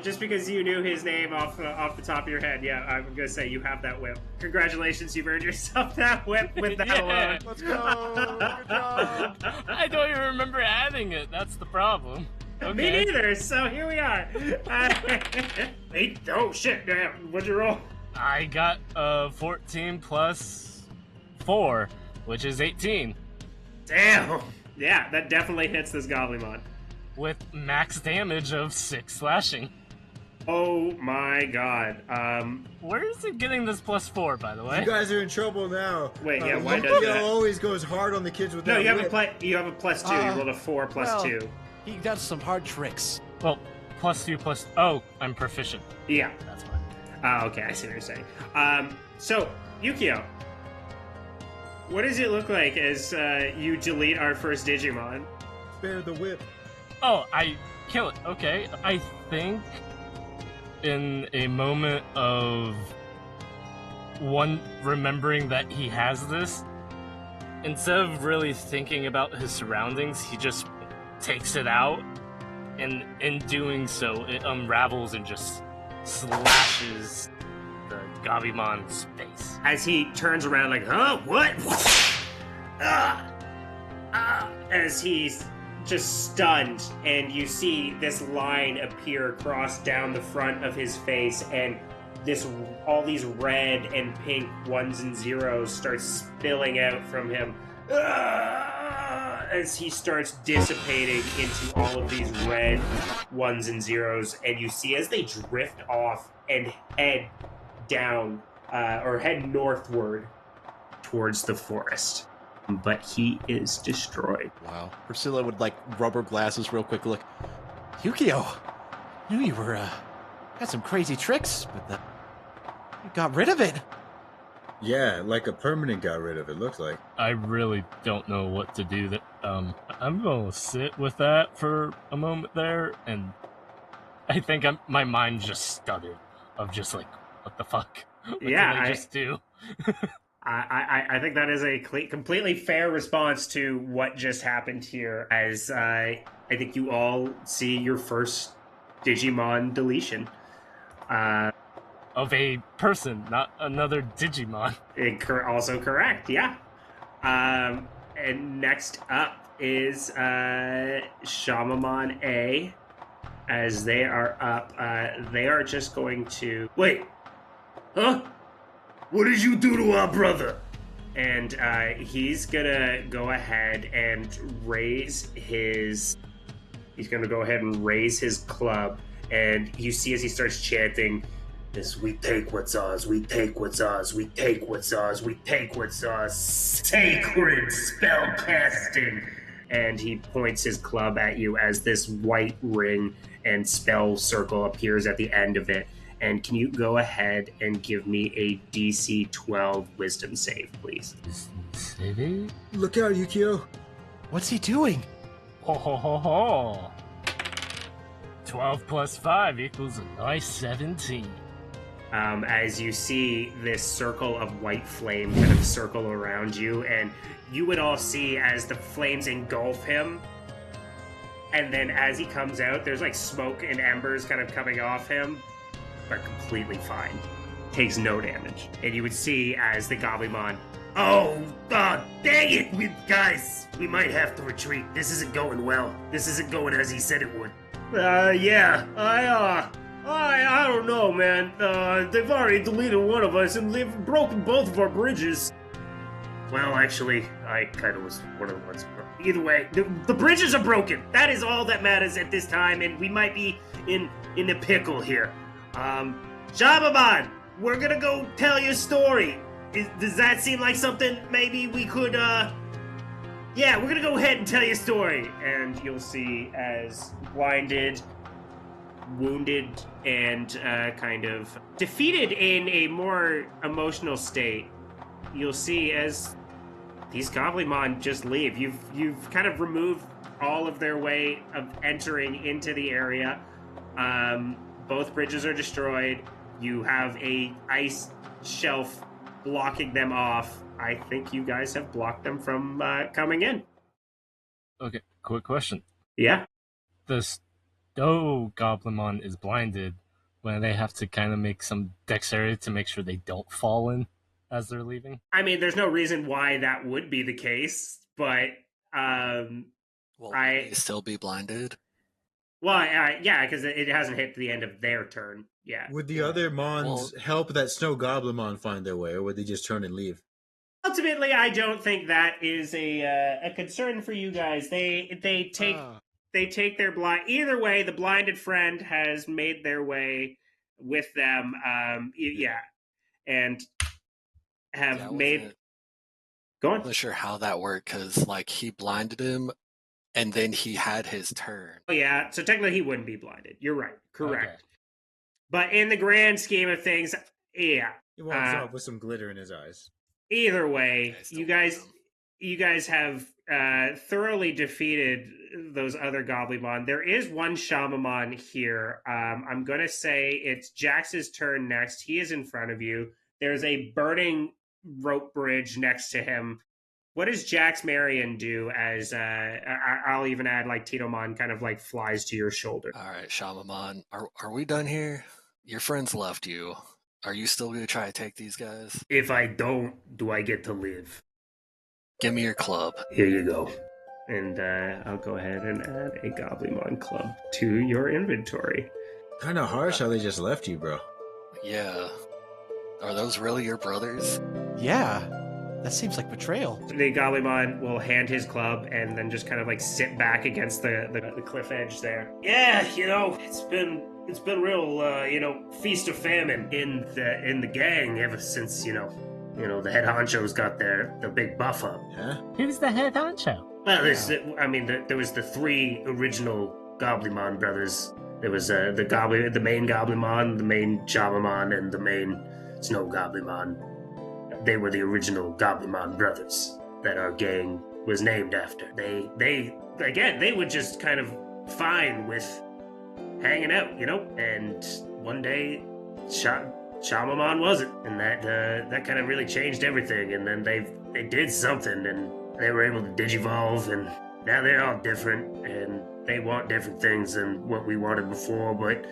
Just because you knew his name off the top of your head, yeah, I'm gonna say you have that whip. Congratulations, you've earned yourself that whip with that Yeah. alone. Let's go. Good job. I don't even remember adding it. That's the problem. Okay. Me neither. So here we are. Oh shit! Damn. What'd you roll? I got 14 plus 4, which is 18, Damn. Yeah, that definitely hits this GobliMON. with max damage of 6 slashing. Oh my god. Where is it getting this plus 4, by the way? You guys are in trouble now. Wait, yeah, why does Yukio that? always goes hard on the kids with No, that you have whip. you have a plus 2. You rolled a 4 plus well- 2. He does some hard tricks. Well, plus 2 plus. Oh, I'm proficient. Yeah. That's fine. Okay, I see what you're saying. So Yukio, what does it look like as you delete our first Digimon? Spare the whip. Oh, I kill it. Okay. I think in a moment of one remembering that he has this, instead of really thinking about his surroundings, he just takes it out, and in doing so, it unravels and just slashes the GobliMon's face. As he turns around like, huh? What? As he's just stunned, and you see this line appear across down the front of his face, and all these red and pink ones and zeros start spilling out from him as he starts dissipating into all of these red ones and zeros, and you see as they drift off and head down or head northward towards the forest. But he is destroyed. Wow. Priscilla would like rubber glasses real quick. Look, Yukio, knew you were had some crazy tricks, but you got rid of it. Yeah, like a permanent got rid of it, looks like. I really don't know what to do. I'm gonna sit with that for a moment there, and I think my mind just stuttered of just like, what the fuck? What did I just do? I think that is a completely fair response to what just happened here, as I think you all see your first Digimon deletion. Of a person, not another Digimon. Also correct, yeah. And next up is Shamamon A. As they are up, they are just going to... Wait! Huh? What did you do to our brother? and he's gonna go ahead and raise his. He's gonna go ahead and raise his club, and you see as he starts chanting, "This we take what's ours, we take what's ours, we take what's ours, we take what's ours, sacred spell casting." And he points his club at you as this white ring and spell circle appears at the end of it. And can you go ahead and give me a DC 12 wisdom save, please? City? Look out, Yukio. What's he doing? Ho ho ho ho! 12 plus 5 equals a nice 17. As you see this circle of white flame kind of circle around you, and you would all see as the flames engulf him, and then as he comes out, there's like smoke and embers kind of coming off him, but completely fine. Takes no damage. And you would see as the GobliMON, Oh, God, dang it! Guys, we might have to retreat. This isn't going well. This isn't going as he said it would. yeah, I don't know, man. They've already deleted one of us, and they've broken both of our bridges. Well, actually, I kind of was one of the ones. Either way, the bridges are broken. That is all that matters at this time, and we might be in a pickle here. Shababan, we're gonna go tell your story. Does that seem like something maybe we could, Yeah, we're gonna go ahead and tell your story. And you'll see as blinded, wounded, and kind of defeated in a more emotional state, you'll see as these GobliMON just leave. You've kind of removed all of their way of entering into the area. Both bridges are destroyed. You have a ice shelf blocking them off. I think you guys have blocked them from coming in. Okay, quick question. Yeah. The Stowe GobliMON is blinded when they have to kind of make some dexterity to make sure they don't fall in as they're leaving. I mean, there's no reason why that would be the case, but Will they still be blinded? Well, yeah, because it hasn't hit the end of their turn yet. Would the other Mons help that Snow GobliMON find their way, or would they just turn and leave? Ultimately, I don't think that is a concern for you guys. They take their blind. Either way, the blinded friend has made their way with them. And have made. Go on. I'm not sure how that worked because, like, he blinded him, and then he had his turn. Oh yeah, so technically he wouldn't be blinded. You're right, correct. Okay. But in the grand scheme of things, yeah, he walks up with some glitter in his eyes. Either way, you guys have thoroughly defeated those other GobliMON. There is one Shamamon here. I'm gonna say it's Jax's turn next. He is in front of you. There's a burning rope bridge next to him. What does Jax Marion do as I'll even add like Titomon kind of like flies to your shoulder? All right, Shamamon, are we done here? Your friends left you. Are you still going to try to take these guys? If I don't, do I get to live? Give me your club. Here you go. And I'll go ahead and add a GobliMON club to your inventory. Kind of harsh how they just left you, bro. Yeah. Are those really your brothers? Yeah. That seems like betrayal. The GobliMON will hand his club and then just kind of like sit back against the cliff edge there. Yeah, it's been real, feast or famine in the gang ever since, the head honcho's got the big buff up. Huh? Who's the head honcho? Well, there was the three original GobliMON brothers. There was the main GobliMON, the main Shamamon, and the main Snow GobliMON. They were the original GobliMON brothers that our gang was named after. They were just kind of fine with hanging out, and one day Shamamon wasn't, and that kind of really changed everything. And then they did something, and they were able to digivolve, and now they're all different, and they want different things than what we wanted before, but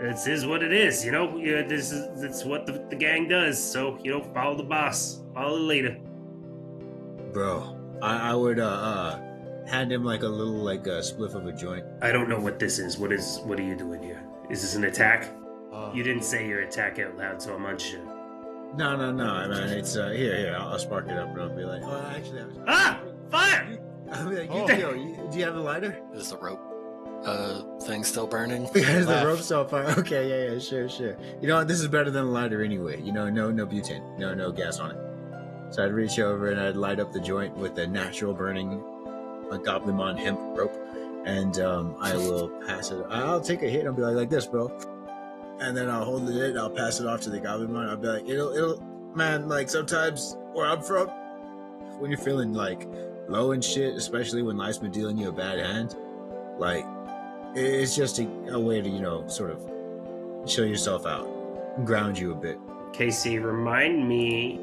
this is what it is, it's what the gang does. So, follow the boss, follow the leader. Bro, I would hand him like a little like a spliff of a joint. I don't know what this is. What are you doing here? Is this an attack? You didn't say your attack out loud, so I'm unsure. No, man. It's here. I'll spark it up, and I'll be like, oh, actually, Fire! I'll be like, Oh. do you have a lighter? Is the rope thing still burning? Is the Left. rope still on fire? Okay, yeah, sure. You know what? This is better than a lighter anyway. You know, no butane, no gas on it. So I'd reach over and I'd light up the joint with a natural burning, a GobliMON hemp rope, and I will pass it. I'll take a hit and I'll be like this, bro, and then I'll hold it. I'll pass it off to the GobliMON. I'll be like, it'll, man. Like sometimes where I'm from, when you're feeling like low and shit, especially when life's been dealing you a bad hand, like it's just a way to sort of chill yourself out, ground you a bit. Casey, remind me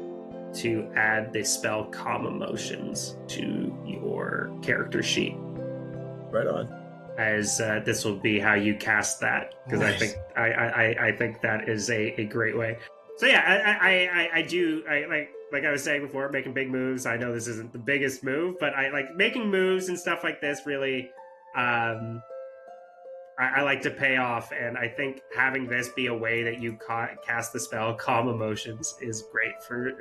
to add the spell Calm Emotions to your character sheet, Right on. as this will be how you cast that, because Nice. I think that is a great way. So yeah, I do like I was saying before, making big moves. I know this isn't the biggest move, but I like making moves and stuff like this. Really, I like to pay off, and I think having this be a way that you cast the spell Calm Emotions is great for it.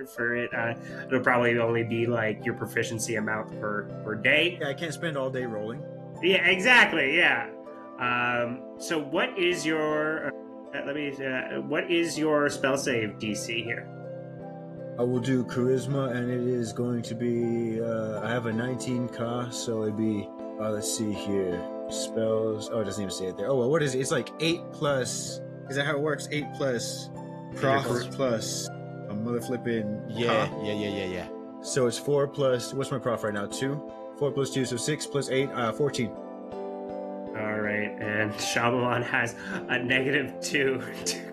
It'll probably only be like your proficiency amount per day. Yeah, I can't spend all day rolling. Yeah, exactly. Yeah. So what is your what is your spell save DC here? I will do charisma, and it is going to be. I have a 19 cost, so it'd be. Let's see here. Spells. Oh, it doesn't even say it there. Oh, well, what is it? It's like 8 plus. Is that how it works? 8 plus prof plus a mother flipping. Yeah. So it's 4 plus. What's my prof right now? 2. 4 plus 2, so 6 plus 8, 14. All right, and Shyamalan has a -2 to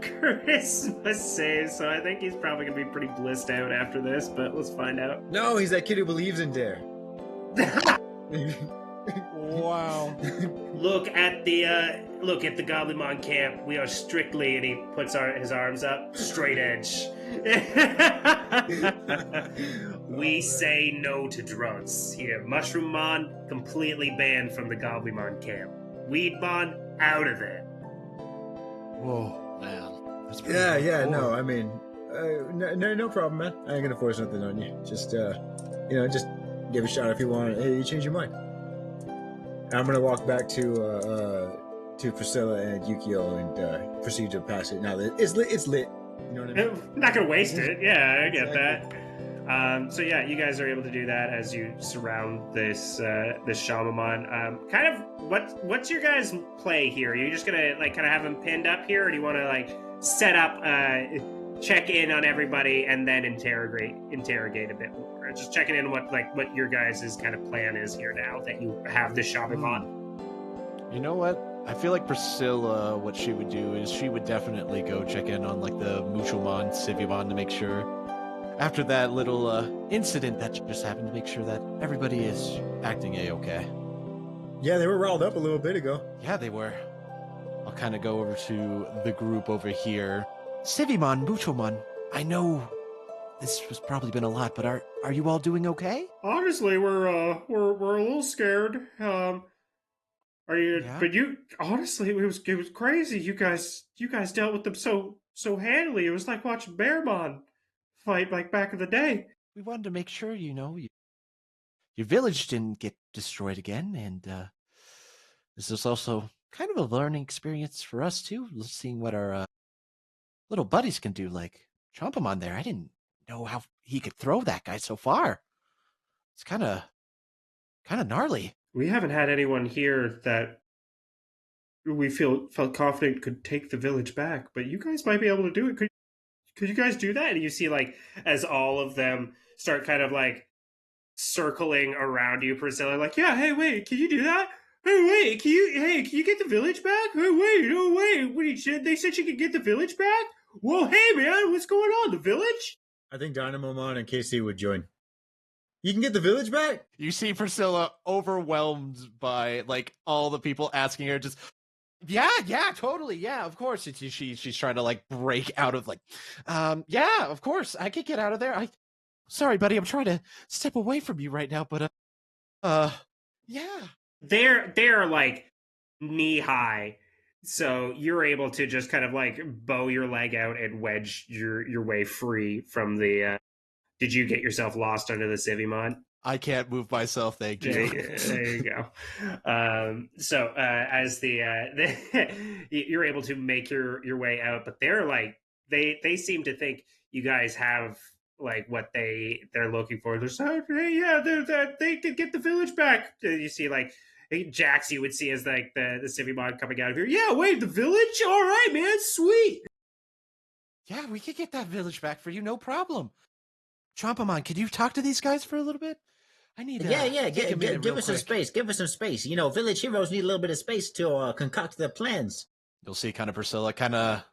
charisma save, so I think he's probably gonna be pretty blissed out after this. But let's find out. No, he's that kid who believes in dare. Wow. Look at the GobliMON camp. We are strictly, and he puts his arms up, straight edge. We say no to drugs here. Mushroom Mon completely banned from the GobliMON camp. Weed Mon out of there. Whoa. Man. That's pretty Yeah, hardcore. no, I mean, no problem, man. I ain't gonna force nothing on you. Just, just give a shot if you want. Hey, you change your mind. I'm gonna walk back to Priscilla and Yukio and proceed to pass it. Now it's lit. You know what I mean? I'm not gonna waste it. Yeah, I get Exactly. that. So yeah, you guys are able to do that as you surround this Shamamon. Kind of what's your guys' play here? Are you just gonna like kind of have him pinned up here, or do you want to like set up, check in on everybody, and then interrogate a bit more? Just checking in what your guys' kind of plan is here now that you have this Shamamon. You know what? I feel like Priscilla, what she would do is she would definitely go check in on like the Mushomon, Sivimon to make sure, after that little incident that just happened, to make sure that everybody is acting a-okay. Yeah, they were riled up a little bit ago. Yeah, they were. I'll kind of go over to the group over here. Sivimon, Mushomon, I know this has probably been a lot, but are you all doing okay? Honestly, we're a little scared. Are you? Yeah? But you honestly, it was crazy. You guys dealt with them so handily. It was like watching Bearmon fight like back in the day. We wanted to make sure, your village didn't get destroyed again, and this is also kind of a learning experience for us too, seeing what our little buddies can do. Like Chompamon there, I didn't know how he could throw that guy so far. It's kind of gnarly. We haven't had anyone here that we felt confident could take the village back, but you guys might be able to do it. Could you guys do that? And you see, like, as all of them start kind of like circling around you, Priscilla, like, yeah, hey, wait, can you do that? Hey, wait, can you get the village back? Hey, wait, no, wait, what they said she could get the village back? Whoa, hey, man, what's going on? The village? I think Dynamomon and KC would join. You can get the village back? You see Priscilla overwhelmed by like all the people asking her, just yeah, totally, yeah, of course. She's trying to like break out of like, yeah, of course, I could get out of there. Sorry, buddy, I'm trying to step away from you right now, but yeah. They're like knee high So you're able to just kind of like bow your leg out and wedge your way free from the. Did you get yourself lost under the Civimon? I can't move myself, thank There, you. there you go. So as you're able to make your way out, but they're like they seem to think you guys have like what they're looking for. They're so yeah, they could get the village back. You see like Jax, you would see as like the Civimon coming out of here. Yeah, wait, the village? All right, man, sweet. Yeah, we could get that village back for you, no problem. Chompamon, could you talk to these guys for a little bit? I need take a minute give us some quick. space. Give us some space. You know, village heroes need a little bit of space to concoct their plans. You'll see kind of Priscilla kind of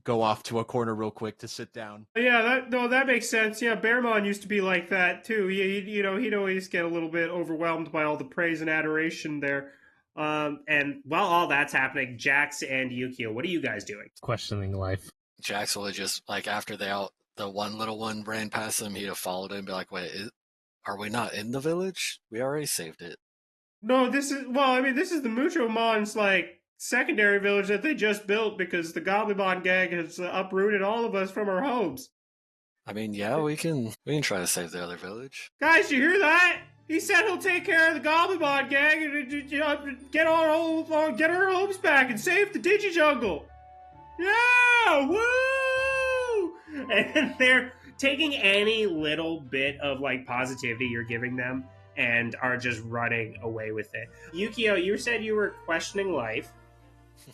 go off to a corner real quick to sit down. Yeah, that makes sense. Yeah, Bearmon used to be like that too. He'd always get a little bit overwhelmed by all the praise and adoration there. And while all that's happening, Jax and Yukio, what are you guys doing? Questioning life. Jax would just, like, after the one little one ran past him, he'd have followed it and be like, wait, are we not in the village? We already saved it. No, this is the Muchomon's like secondary village that they just built because the GobliMON gang has uprooted all of us from our homes. I mean, yeah, we can try to save the other village. Guys, you hear that? He said he'll take care of the GobliMON gang and get our homes back and save the Digijungle. Yeah, woo! And they're taking any little bit of like positivity you're giving them and are just running away with it. Yukio, you said you were questioning life.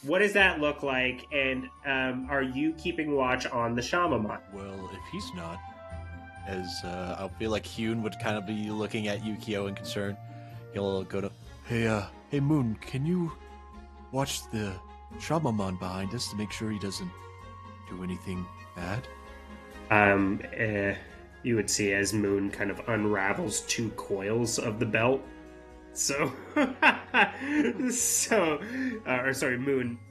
What does that look like? And are you keeping watch on the Shamamon? Well, if he's not, as I feel like Hyun would kind of be looking at Yukio in concern, he'll go to, hey Moon, can you watch the Shamamon behind us to make sure he doesn't do anything bad? You would see as Moon kind of unravels two coils of the belt. So, Moon.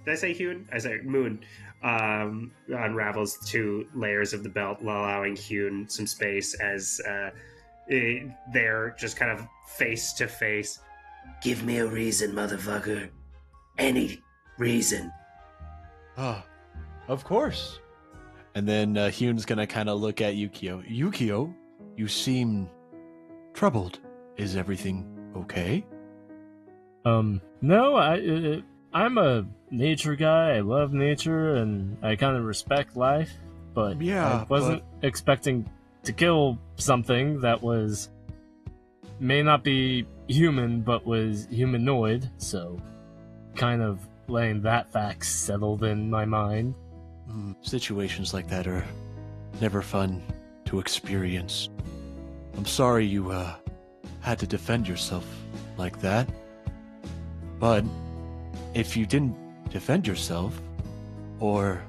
Did I say Hyun? I said Moon. Unravels two layers of the belt, allowing Hyun some space as they're just kind of face to face. Give me a reason, motherfucker. Any reason. Of course. And then Hyun's gonna kind of look at Yukio. Yukio, you seem troubled. Is everything okay? No, I'm a nature guy. I love nature, and I kind of respect life. But yeah, I wasn't expecting to kill something that may not be human, but was humanoid. So, kind of letting that fact settled in my mind. Situations like that are never fun to experience. I'm sorry you had to defend yourself like that. But if you didn't defend yourself, or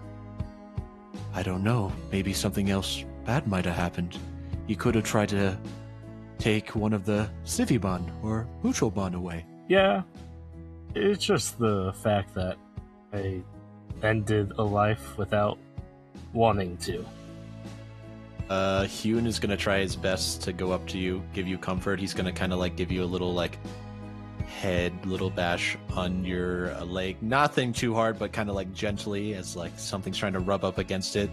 I don't know, maybe something else bad might have happened. You could have tried to take one of the Civimon or Muchobon away. Yeah, it's just the fact that I ended a life without wanting to. Hyun is gonna try his best to go up to you, give you comfort. He's gonna kind of like give you a little like little bash on your leg. Nothing too hard, but kind of like gently, as like something's trying to rub up against it.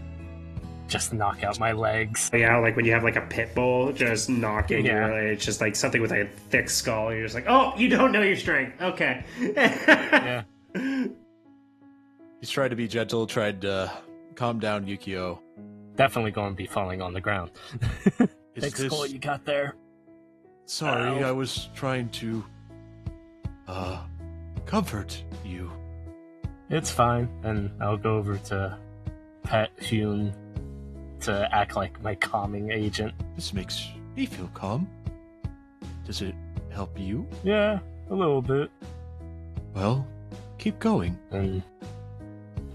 Just knock out my legs. Yeah, like when you have like a pit bull just knocking Yeah. it's just like something with a thick skull. You're just like, oh, you don't know your strength. Okay. Yeah. He's tried to be gentle, tried to calm down Yukio. Definitely going to be falling on the ground. Is Big this- skull you got there. Sorry, Ow. I was trying to comfort you. It's fine, and I'll go over to pet Hyun to act like my calming agent. This makes me feel calm. Does it help you? Yeah, a little bit. Well, keep going. And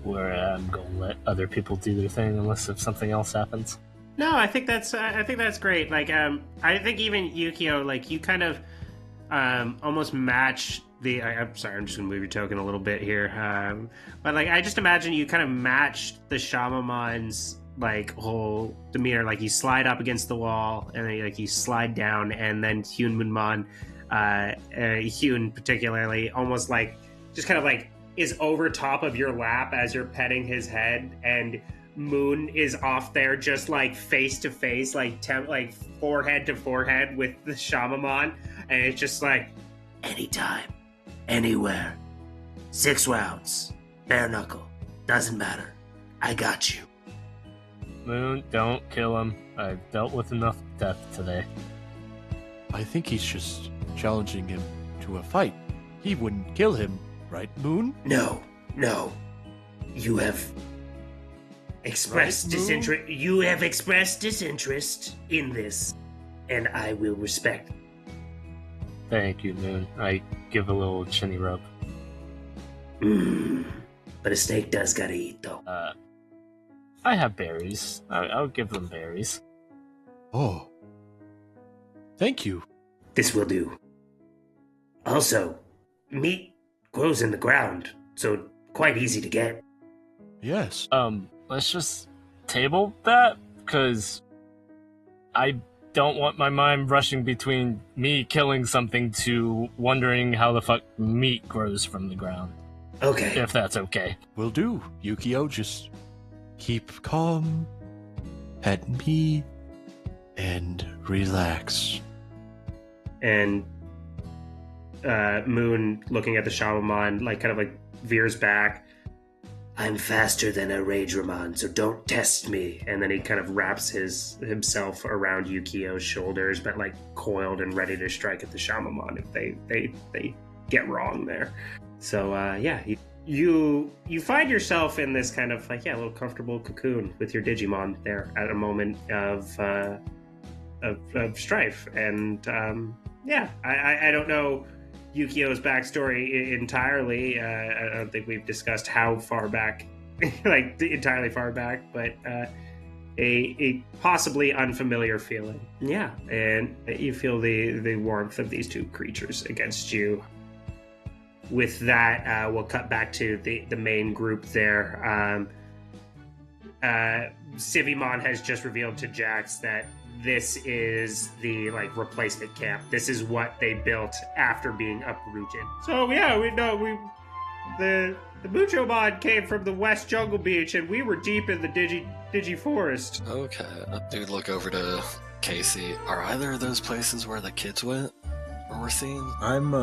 where I'm going to let other people do their thing unless if something else happens. No, I think that's great. Like, I think even Yukio, like, you kind of almost match the. I'm sorry, I'm just gonna move your token a little bit here. But like, I just imagine you kind of matched the Shamamon's like whole demeanor. Like, you slide up against the wall, and then like you slide down, and then Hyun Munmon, Hyun particularly, almost like just kind of like is over top of your lap as you're petting his head, and Moon is off there just like face to face, like forehead to forehead with the Shamamon, and it's just like, anytime, anywhere, 6 rounds, bare knuckle, doesn't matter. I got you. Moon, don't kill him. I've dealt with enough death today. I think he's just challenging him to a fight. He wouldn't kill him, right, Moon? No. You have expressed disinterest. You have expressed disinterest in this, and I will respect. Thank you, Moon. I give a little chinny rub. But a snake does gotta eat, though. I have berries. I'll give them berries. Oh. Thank you. This will do. Also, meat grows in the ground, so quite easy to get. Yes. Let's just table that, because I don't want my mind rushing between me killing something to wondering how the fuck meat grows from the ground. Okay. If that's okay. Will do. Yukio, just keep calm, pet me, and relax. And Moon, looking at the Shamamon, like kind of like veers back. I'm faster than a Rage Ramon, so don't test me. And then he kind of wraps himself around Yukio's shoulders, but like coiled and ready to strike at the Shamamon if they get wrong there. So you find yourself in this kind of like little comfortable cocoon with your Digimon there at a moment of strife. And I don't know Yukio's backstory entirely. I don't think we've discussed how far back, like entirely far back, but a possibly unfamiliar feeling. Yeah, and you feel the warmth of these two creatures against you. With that, we'll cut back to the main group there. Civimon has just revealed to Jax that this is the replacement camp. This is what they built after being uprooted. So yeah, we know the Muchomon came from the West Jungle Beach, and we were deep in the Digi Forest. Okay, dude, look over to Casey. Are either of those places where the kids went, or we're seeing? I'm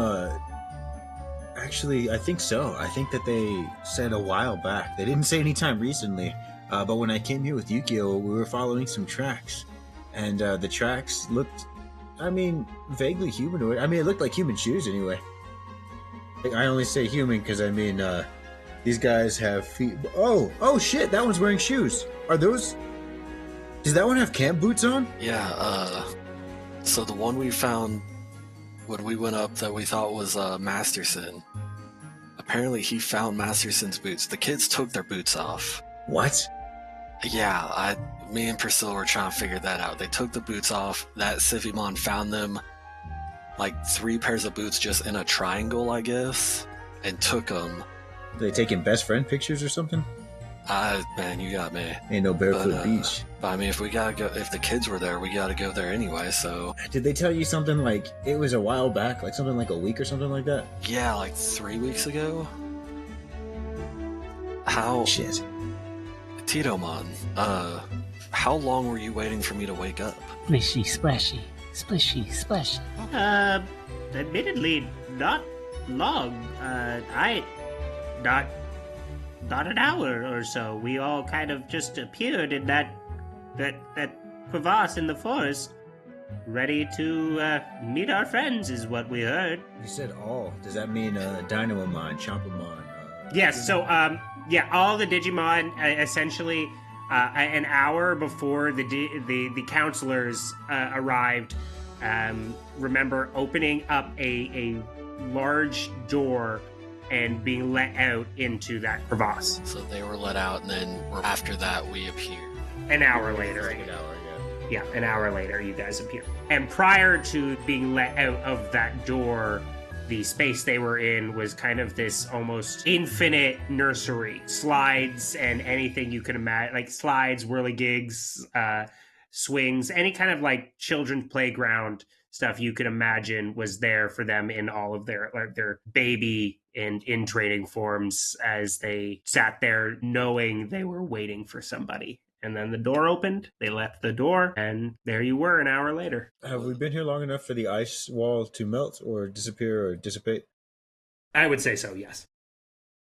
actually, I think so. I think that they said a while back. They didn't say any time recently, but when I came here with Yukio, we were following some tracks. And the tracks looked, vaguely humanoid. It looked like human shoes anyway. I only say human because, these guys have feet. Oh shit, that one's wearing shoes. Are those... Does that one have camp boots on? Yeah, so the one we found when we went up that we thought was Masterson, apparently he found Masterson's boots. The kids took their boots off. What? Yeah, me and Priscilla were trying to figure that out. They took the boots off. That Civimon found them, like 3 pairs of boots just in a triangle, I guess, and took them. Are they taking best friend pictures or something? Man, you got me. Ain't no barefoot beach. But if we gotta go, if the kids were there, we gotta go there anyway, so. Did they tell you something like, it was a while back, like something like a week or something like that? Yeah, like 3 weeks ago? How? Shit. Titomon, how long were you waiting for me to wake up? Splishy, splashy, splishy, splashy. Admittedly, not long. Not an hour or so. We all kind of just appeared in that crevasse in the forest, ready to meet our friends, is what we heard. You said all. Does that mean Dynamomon, Chompamon? Yes. So all the Digimon essentially an hour before the counselors arrived. Remember opening up a large door and being let out into that crevasse. So they were let out, and then after that we appeared. An hour later. Yeah, an hour later you guys appear. And prior to being let out of that door, the space they were in was kind of this almost infinite nursery. Slides and anything you can imagine, like slides, whirligigs, swings, any kind of like children's playground stuff you could imagine was there for them in all of their baby and in training forms as they sat there knowing they were waiting for somebody. And then the door opened, they left the door, and there you were an hour later. Have we been here long enough for the ice wall to melt or disappear or dissipate? I would say so, yes.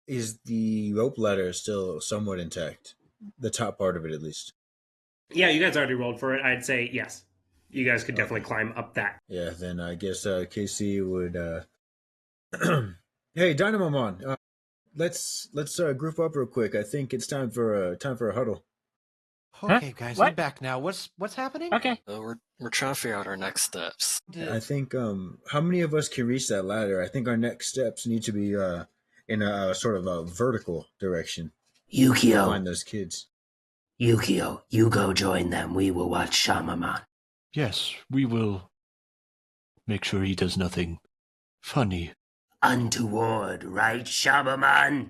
Is the rope ladder still somewhat intact? The top part of it, at least. Yeah, you guys already rolled for it. I'd say yes. You guys could definitely climb up that. Yeah, then I guess KC would. Hey, DynamoMon, let's group up real quick. I think it's time for a huddle. Okay, guys, What? I'm back now. What's happening? Okay. So we're trying to figure out our next steps. I think how many of us can reach that ladder? I think our next steps need to be in a sort of a vertical direction. Yukio, Find those kids. Yukio, you go join them. We will watch Shamaman. Yes, we will make sure he does nothing funny. Untoward, right, Shamaman?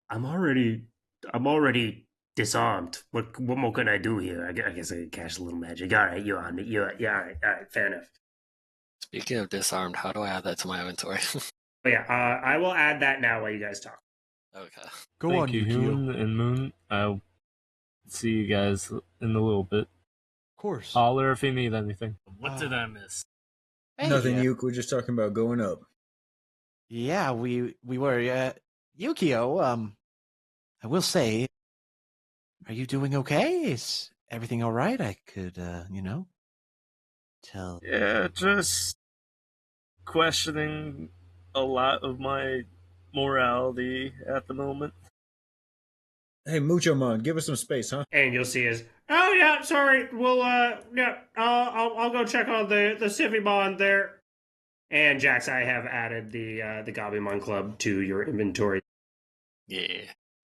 I'm already disarmed. What more can I do here? I guess I can cast a little magic. All right, you're on me. Yeah, all right, fair enough. Speaking of disarmed, how do I add that to my inventory? But yeah, I will add that now while you guys talk. Okay. Go Thank on, you, Yukio. Hoon and Moon. I'll see you guys in a little bit. Of course. Holler if you need anything. What did I miss? Hey, Nothing, Yuke. We're just talking about going up. Yeah, we were. Yukio, I will say, are you doing okay? Is everything all right? I could, tell. Yeah, just questioning a lot of my morality at the moment. Hey, Muchomon, give us some space, huh? And you'll see is, oh yeah, sorry, we'll yeah, I'll go check on the Civimon there. And Jax, I have added the GobliMON Club to your inventory. Yeah.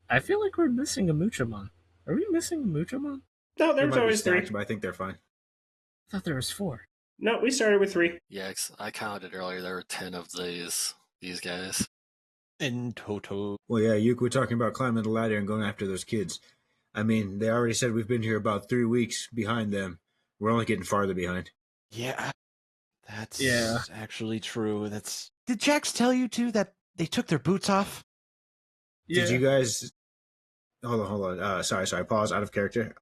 I feel like we're missing a Muchamon. Are we missing a Muchamon? No, They there was might be always stacked, three. but I think they're fine. I thought there was 4. No, we started with 3. Yeah, I counted earlier. There were 10 of these guys. In total. Well, yeah, Yuke, we're talking about climbing the ladder and going after those kids. I mean, they already said we've been here about 3 weeks behind them. We're only getting farther behind. Yeah, that's Yeah. actually true. Did Jax tell you too that they took their boots off? Did you guys... Hold on. Sorry. Pause, out of character.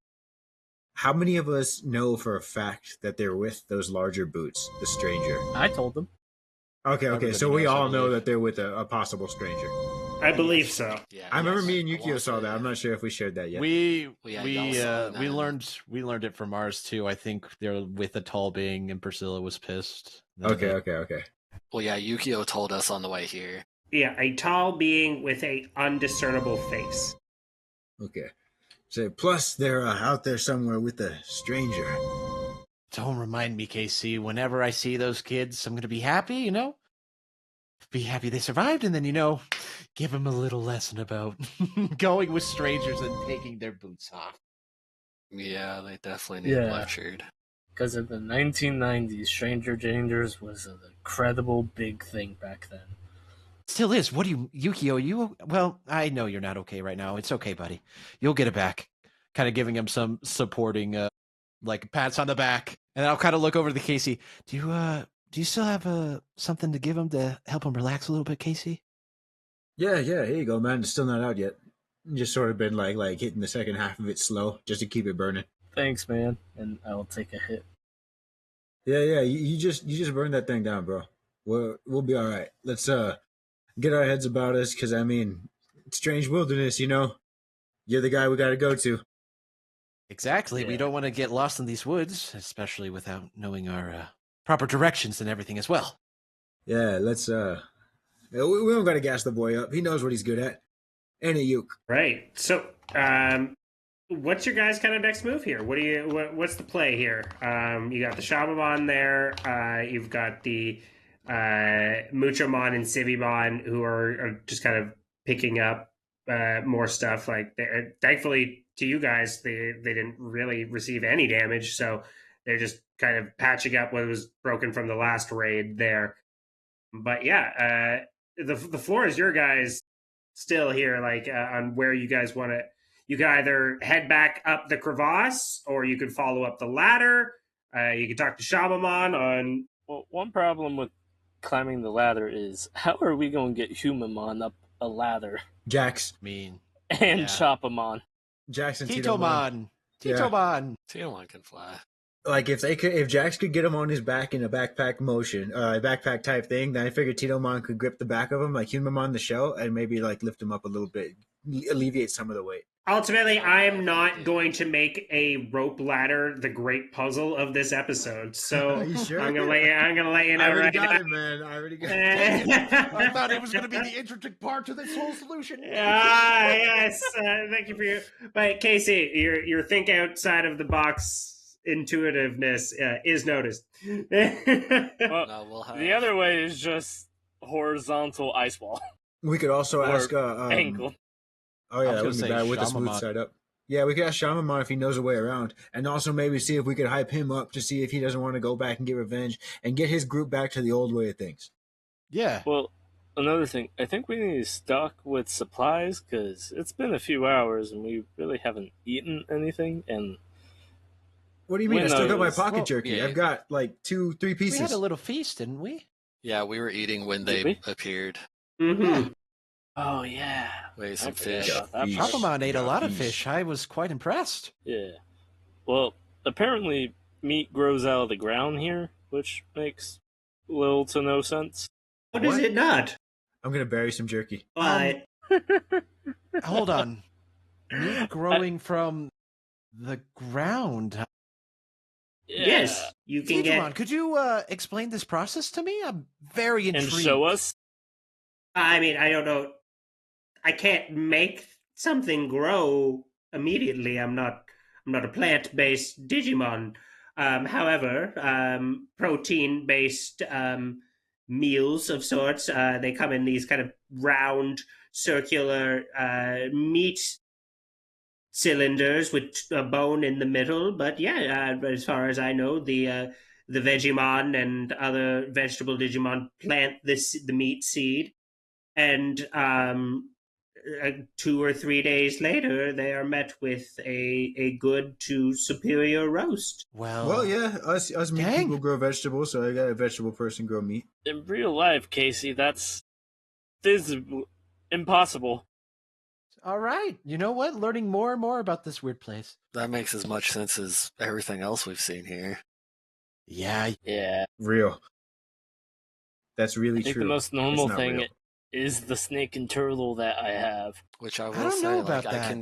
How many of us know for a fact that they're with those larger boots, the stranger? I told them. Okay, Everybody so we knows, I all know believe. that they're with a possible stranger. I believe so. Yeah. I remember yes, me and I Yukio wanna saw say, that. I'm not sure if we shared that yet. We Well, yeah, y'all saw it, we and- learned it from ours too. I think they're with the tall being, and Priscilla was pissed. Okay. Well, yeah, Yukio told us on the way here. Yeah, a tall being with a undiscernible face. Okay. So, plus, they're out there somewhere with a stranger. Don't remind me, KC. Whenever I see those kids, I'm gonna be happy. Be happy they survived, and then give them a little lesson about going with strangers and taking their boots off. Yeah, they definitely need Yeah. lectured. Because in the 1990s, stranger dangers was an incredible big thing back then. Still is. What do you, Yukio? Well, I know you're not okay right now. It's okay, buddy. You'll get it back. Kind of giving him some supporting, like pats on the back, and I'll kind of look over to Casey. Do you still have something to give him to help him relax a little bit, Casey? Yeah, here you go, man. It's still not out yet. Just sort of been like hitting the second half of it slow, just to keep it burning. Thanks, man. And I'll take a hit. Yeah. You just burn that thing down, bro. We'll be all right. Let's get our heads about us, because I mean, strange wilderness. You're the guy we got to go to. Exactly. We Yeah. don't want to get lost in these woods, especially without knowing our proper directions and everything as well. Yeah, let's we don't got to gas the boy up. He knows what he's good at. And a Yuke. Right. So, what's your guys' kind of next move here? What's the play here? You got the Shabamon there. You've got the Muchomon and Civimon who are just kind of picking up more stuff. Like, thankfully to you guys, they didn't really receive any damage, so they're just kind of patching up what was broken from the last raid there. But yeah, the floor is your guys still here, like on where you guys want to. You can either head back up the crevasse, or you could follow up the ladder. You can talk to Shamamon on. Well, one problem with climbing the ladder is how are we going to get Humamon up a ladder Jax. I mean, and yeah. chop him on? Jax and Titomon. Titomon! Yeah. Titomon! Titomon can fly. Like if Jax could get him on his back in a backpack motion, backpack type thing, then I figured Titomon could grip the back of him like Humamon the shell and maybe like lift him up a little bit, alleviate some of the weight. Ultimately, I am not going to make a rope ladder the great puzzle of this episode. So Are you sure? I'm gonna let you know I already right got now. it, man. I already got Dang it. I it. thought it was going to be the intricate part to this whole solution. Yes. Thank you for your. But Casey, your think outside of the box intuitiveness is noticed. Well, No, we'll have... the other way is just horizontal ice wall. We could also Or ask ankle. Oh yeah, I was that gonna would be say bad with the smooth Shamamon. side up. Yeah, we could ask Shamamon if he knows a way around, and also maybe see if we could hype him up to see if he doesn't want to go back and get revenge and get his group back to the old way of things. Yeah. Well, another thing, I think we need to stock with supplies because it's been a few hours and we really haven't eaten anything. And What do you mean? I still got my knows? pocket Well, jerky. yeah. I've got like 2-3 We pieces. had a little feast, didn't we? Yeah, we were eating when Did they we? appeared. Mm-hmm. oh yeah, We ate I some forgot fish. about that Fish. part. Chopamon ate a Yeah, lot of fish. fish. I was quite impressed. Yeah. Well, apparently meat grows out of the ground here, which makes little to no sense. What is What? it not? I'm gonna bury some jerky. What? Hold on. Meat growing from the ground. Yeah. Yes, you can Titomon, get. could you explain this process to me? I'm very And intrigued. show us. I mean, I don't know. I can't make something grow immediately. I'm not a plant-based Digimon. However, protein-based meals of sorts. They come in these kind of round, circular meat cylinders with a bone in the middle. But yeah, as far as I know, the Vegemon and other vegetable Digimon plant the meat seed, and 2 or 3 days later, they are met with a good to superior roast. Well, yeah, us meat dang. people grow vegetables, so I got a vegetable person grow meat. In real life, Casey, that's impossible. All right. You know what? Learning more and more about this weird place. That makes as much sense as everything else we've seen here. Yeah. Yeah. Real. That's really I think true. the most normal It's not thing real. is the snake and turtle that I have. Which I will don't say, know like, about that.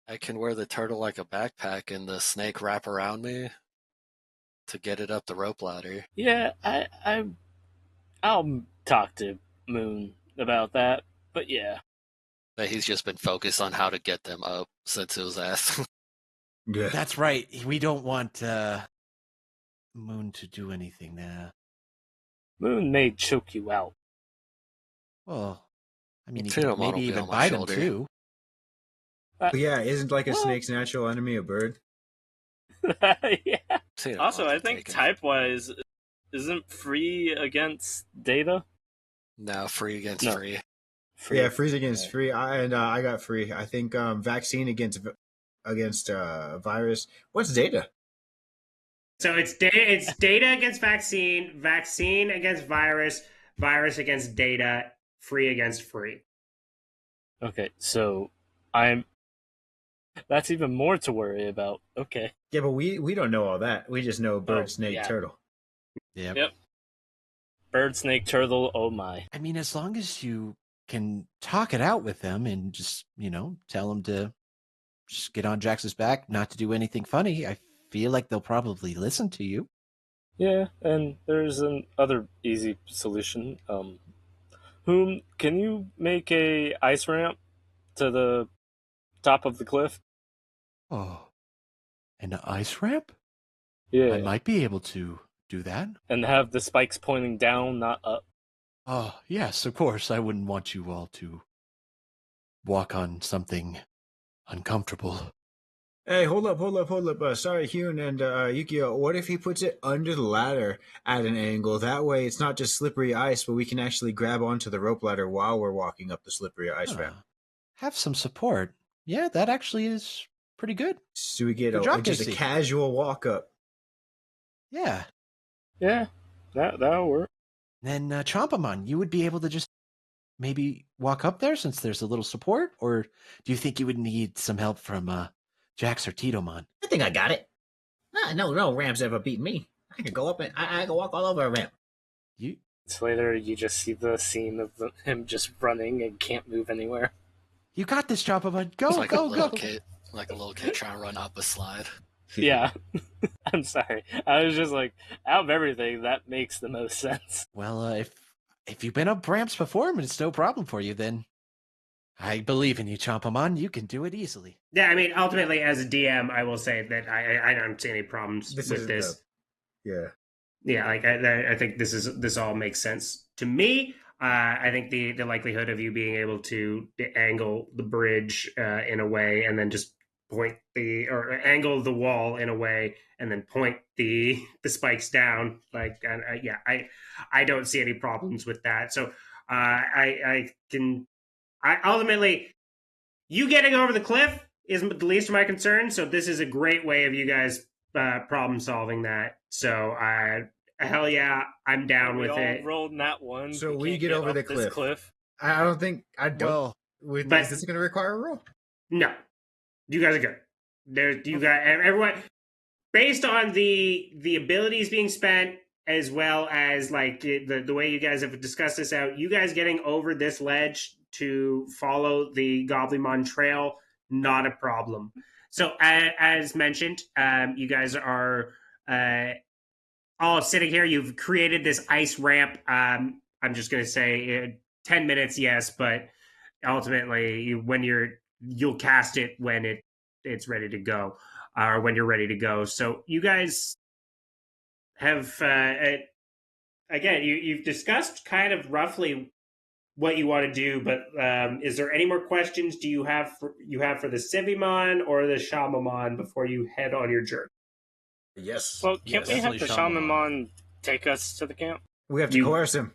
I can wear the turtle like a backpack and the snake wrap around me to get it up the rope ladder. Yeah, I'll talk to Moon about that. But yeah. But he's just been focused on how to get them up since it was asked. Yeah. That's right. We don't want Moon to do anything now. Moon may choke you out. Well, I mean, he Titomon could will maybe be even on my bite him shoulder. too. But yeah, isn't like a Well- snake's natural enemy a bird? Yeah. Titomon Also, I can think take it. type-wise, isn't free against data? No, free against No. free. Free. Yeah, freeze against Yeah. free. I got free. I think vaccine against virus. What's data? So it's data against vaccine, vaccine against virus, virus against data, free against free. Okay, so that's even more to worry about. Okay. Yeah, but we don't know all that. We just know bird, Oh, snake, yeah. turtle. Yep. Yep. Bird, snake, turtle, oh my. I mean, as long as you can talk it out with them and just, tell them to just get on Jax's back, not to do anything funny, I feel like they'll probably listen to you. Yeah, and there's another easy solution. Whom can you make a ice ramp to the top of the cliff? Oh, an ice ramp? Yeah. I might be able to do that. And have the spikes pointing down, not up. Oh, yes, of course. I wouldn't want you all to walk on something uncomfortable. Hey, hold up. Sorry, Hyun and Yukio. What if he puts it under the ladder at an angle? That way, it's not just slippery ice, but we can actually grab onto the rope ladder while we're walking up the slippery ice ramp. Have some support. Yeah, that actually is pretty good. So we get Good job, just a Casey. casual walk up. Yeah. Yeah, that'll work. Then Chompamon, you would be able to just maybe walk up there since there's a little support, or do you think you would need some help from Jax or Titomon? I think I got it. No ramps ever beat me. I can go up and I can walk all over a ramp. You So later, you just see the scene of him just running and can't move anywhere. you got this, Chompamon. Go, It's like a go, little go. kid, like a little kid trying to run up a slide. Yeah, I'm sorry. I was just like, out of everything, that makes the most sense. Well, if you've been up ramps before and it's no problem for you, then I believe in you, Chompamon. You can do it easily. Yeah, I mean, ultimately, as a DM, I will say that I don't see any problems with this. Yeah. Yeah, like I think this all makes sense to me. I think the likelihood of you being able to angle the bridge in a way and then just point or angle the wall in a way and then point the spikes down, like I don't see any problems with that. So I ultimately, you getting over the cliff is the least of my concern. So this is a great way of you guys problem solving that. So hell yeah, I'm down with it. Rolled that one. So we get over the this cliff. I don't think I don't. Well, But is this going to require a roll? No, you guys are good. You got everyone based on the abilities being spent as well as like the way you guys have discussed this out. You guys getting over this ledge to follow the GobliMON trail, not a problem. So as mentioned, you guys are all sitting here. You've created this ice ramp. I'm just going to say 10 minutes, yes, but ultimately you'll cast it when it's ready to go, or when you're ready to go. So you guys have again, you've discussed kind of roughly what you want to do, but is there any more questions you have for the Civimon or the Shamamon before you head on your journey? Yes. Well, can't we have the definitely Shamanmon take us to the camp? We have to coerce him.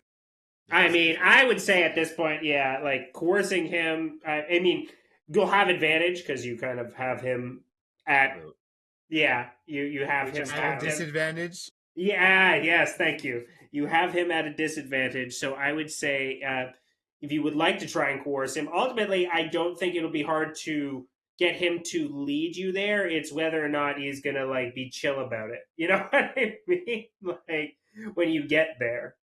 I mean, I would say at this point, yeah, like coercing him. I mean, you'll have advantage because you kind of have him at. Yeah, you have him At a disadvantage. Yeah. Yes. Thank you. You have him at a disadvantage. So I would say, if you would like to try and coerce him, ultimately, I don't think it'll be hard to get him to lead you there. It's whether or not he's gonna like be chill about it. You know what I mean? Like when you get there.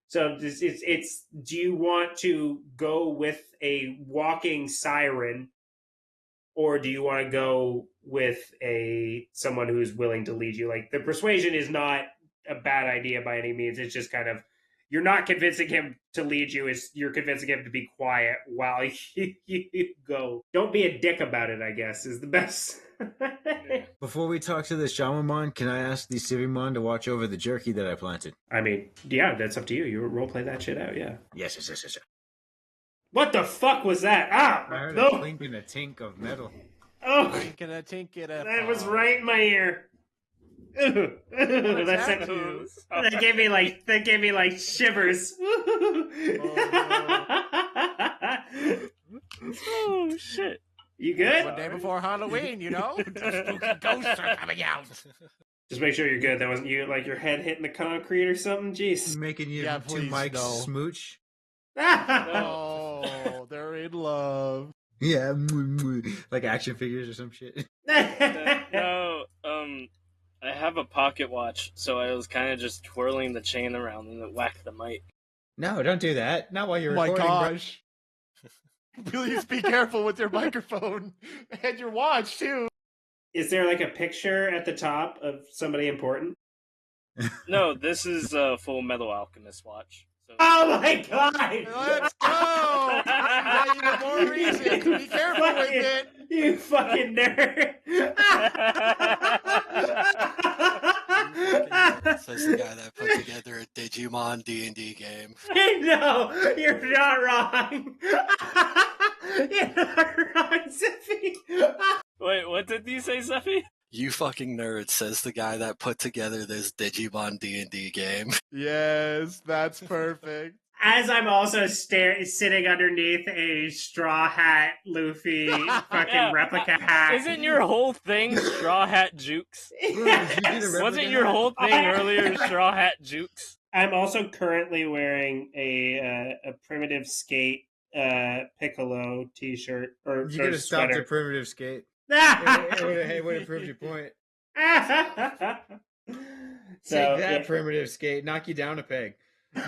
So it's do you want to go with a walking siren, or do you want to go with someone who's willing to lead you? Like the persuasion is not a bad idea by any means. It's just kind of you're not convincing him to lead you. You're convincing him to be quiet while you go. Don't be a dick about it, I guess, is the best. Before we talk to the Shamanmon, can I ask the Civimon to watch over the jerky that I planted? I mean, yeah, that's up to you. You roleplay that shit out, yeah. Yes. What the fuck was that? Ah! I heard no! a clink and a tink of metal. Oh! That was right in my ear. That gave me like shivers. Oh shit! You good? One day before Halloween, you know? Spooky ghosts are coming out. Just make sure you're good. That wasn't you, like your head hitting the concrete or something. Jeez. Making you Yeah, two please, mics no. smooch. Oh, they're in love. Yeah, like action figures or some shit. No, I have a pocket watch, so I was kind of just twirling the chain around and it whacked the mic. No, don't do that. Not while you're Oh my recording. gosh. Please be careful with your microphone and your watch, too. Is there like a picture at the top of somebody important? No, this is a Full Metal Alchemist watch. So... Oh my god! Let's go! That's even more reason to be careful with it. You fucking nerd! Says the guy that put together a Digimon D&D game. No, you're not wrong. You're not wrong, Zippy. Wait, what did you say, Zeffy? You fucking nerd, says the guy that put together this Digimon D&D game. Yes, that's perfect. As I'm also sitting underneath a straw hat Luffy fucking replica hat. Isn't your whole thing Straw Hat Jukes? Yes. Wasn't your whole thing earlier Straw Hat Jukes? I'm also currently wearing a primitive skate Piccolo t-shirt or You could have stopped sweater. at primitive skate. It would have proved your point. So, Take that, yeah. primitive skate. Knock you down a peg. All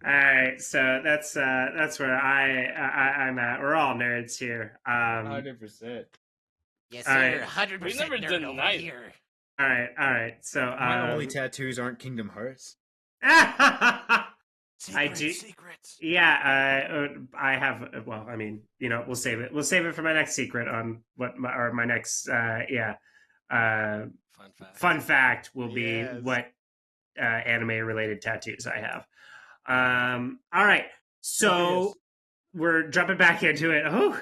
right, so that's where I'm at. We're all nerds here. 100%. Yes, All sir. right. 100% We never nerd over denied it. here. All right. So My only tattoos aren't Kingdom Hearts. Secrets. Yeah, I have. Well, I mean, we'll save it. We'll save it for my next secret on my next. Fun fact will be what anime-related tattoos I have. All right, so we're jumping back into it. Oh.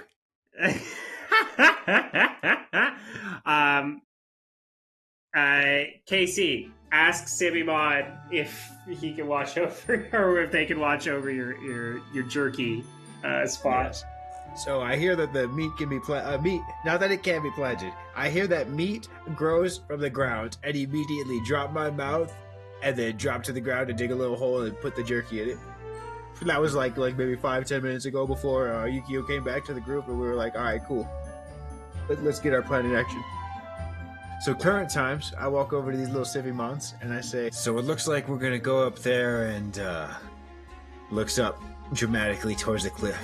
KC, ask Sivimon if he can watch over, or if they can watch over your jerky spot. Yes. So I hear that the meat can be meat. Not that it can be planted. I hear that meat grows from the ground, and immediately drop my mouth, and then drop to the ground and dig a little hole and put the jerky in it. That was like maybe 5-10 minutes ago before Yukio came back to the group, and we were like, all right, cool. Let's get our plan in action. So current times, I walk over to these little Sivimons, and I say, so it looks like we're going to go up there, and looks up dramatically towards the cliff.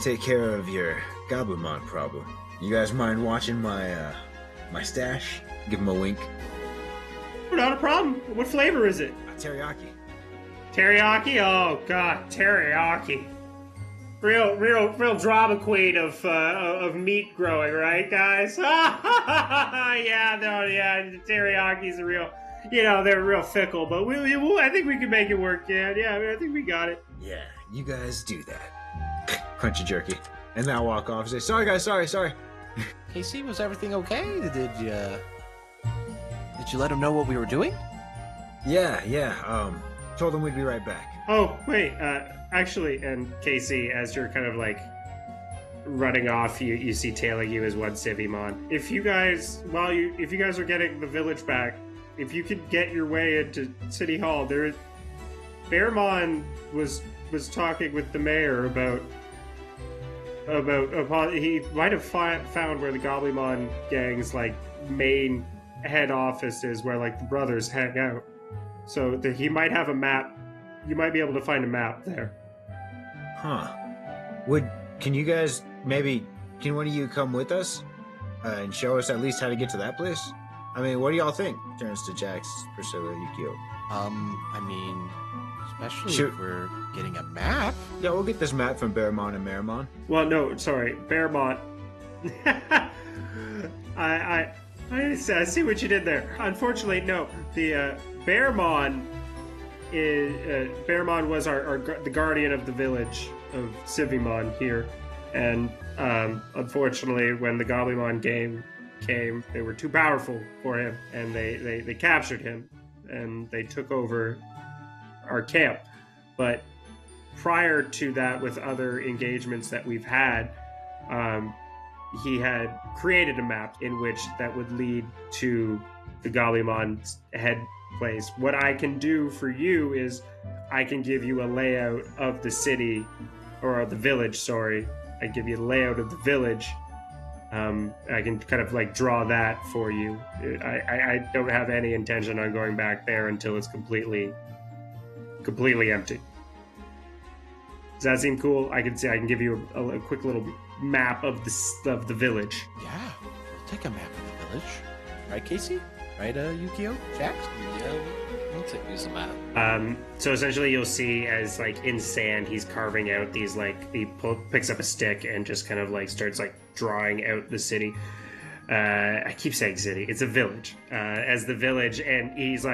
Take care of your GobliMON problem. You guys mind watching my stash? Give him a wink. Not a problem. What flavor is it? Teriyaki. Teriyaki? Oh god, teriyaki. Real drama queen of meat growing, right, guys? Teriyaki's a real, they're real fickle, but I think we can make it work. Yeah, I think we got it. Yeah, you guys do that. Crunchy jerky. And then I walk off and say, sorry guys, sorry. KC, was everything okay? Did you let him know what we were doing? Yeah. Told him we'd be right back. Oh, wait, actually, and Casey, as you're kind of running off, you see tailing you as one Sivimon. If you guys are getting the village back, if you could get your way into City Hall, Bearmon was talking with the mayor about he might have found where the GobliMON gang's main head office is, where the brothers hang out. So he might have a map. You might be able to find a map there. Huh. Can you guys can one of you come with us and show us at least how to get to that place? I mean, what do y'all think? Turns to Jax, Priscilla, Yukio. Especially if we're getting a map. Yeah, we'll get this map from Bearmon and Marimon. Well, no, sorry, Bearmon. I see what you did there. Unfortunately, no. The Bearmon was the guardian of the village of Sivimon here, and unfortunately, when the GobliMON game came, they were too powerful for him, and they captured him, and they took over our camp. But prior to that, with other engagements that we've had, he had created a map in which that would lead to the GobliMON's head place. What I can do for you is I can give you a layout of the city, or the village, sorry. I give you a layout of the village. I can kind of draw that for you. I don't have any intention on going back there until it's completely empty. Does that seem cool? I can give you a quick little map of the village. Yeah, we'll take a map of the village. Right, Casey? Right, Yukio? Jax? Yeah, we'll use a map. So essentially you'll see as in sand, he's carving out these picks up a stick and just kind of starts drawing out the city. I keep saying city, it's a village. As the village, and he's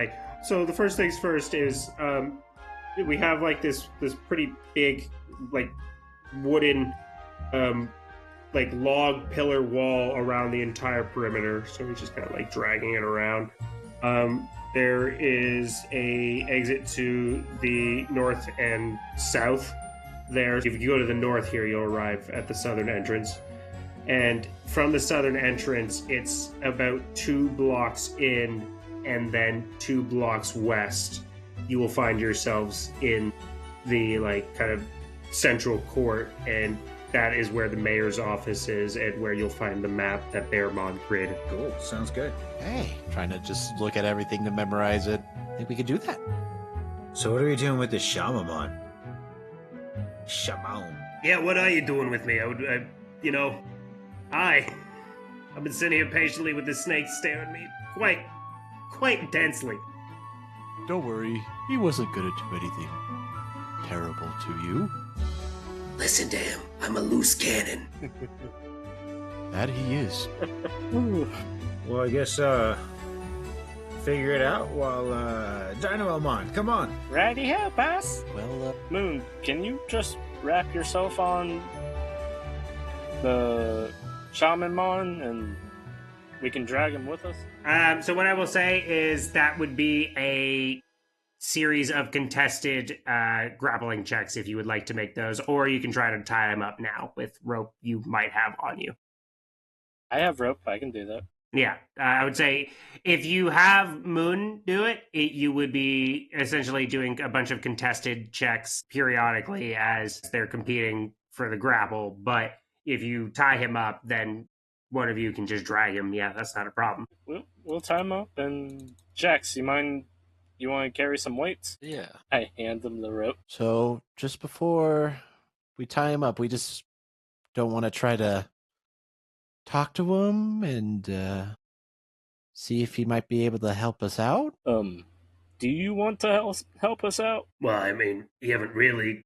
so the first things first is we have this pretty big wooden log pillar wall around the entire perimeter, so he's just kind of dragging it around. There is a exit to the north and south there. If you go to the north here, you'll arrive at the southern entrance. And from the southern entrance, it's about 2 blocks in and then 2 blocks west. You will find yourselves in the kind of central court, and that is where the mayor's office is and where you'll find the map that GobliMON created. Cool. Sounds good. Hey, trying to just look at everything to memorize it. I think we could do that. So what are we doing with the Shaman? Shaman. Yeah, what are you doing with me? I've been sitting here patiently with this snake staring at me quite intensely. Don't worry, he wasn't gonna do anything terrible to you. Listen to him. I'm a loose cannon. That he is. Well, I guess figure it out while Dynamomon, come on. Righty ho, boss. Well, Moon, can you just wrap yourself on the Shamanmon and we can drag him with us? So what I will say is that would be a series of contested grappling checks if you would like to make those, or you can try to tie him up now with rope you might have on you. I have rope. I can do that. Yeah, I would say if you have Moon do it, you would be essentially doing a bunch of contested checks periodically as they're competing for the grapple. But if you tie him up, then one of you can just drag him. Yeah, that's not a problem. We'll tie him up. And Jax, you want to carry some weights? Yeah. I hand him the rope. so just before we tie him up, we just don't want to try to talk to him and see if he might be able to help us out. Do you want to help us out? Well, I mean, you haven't really.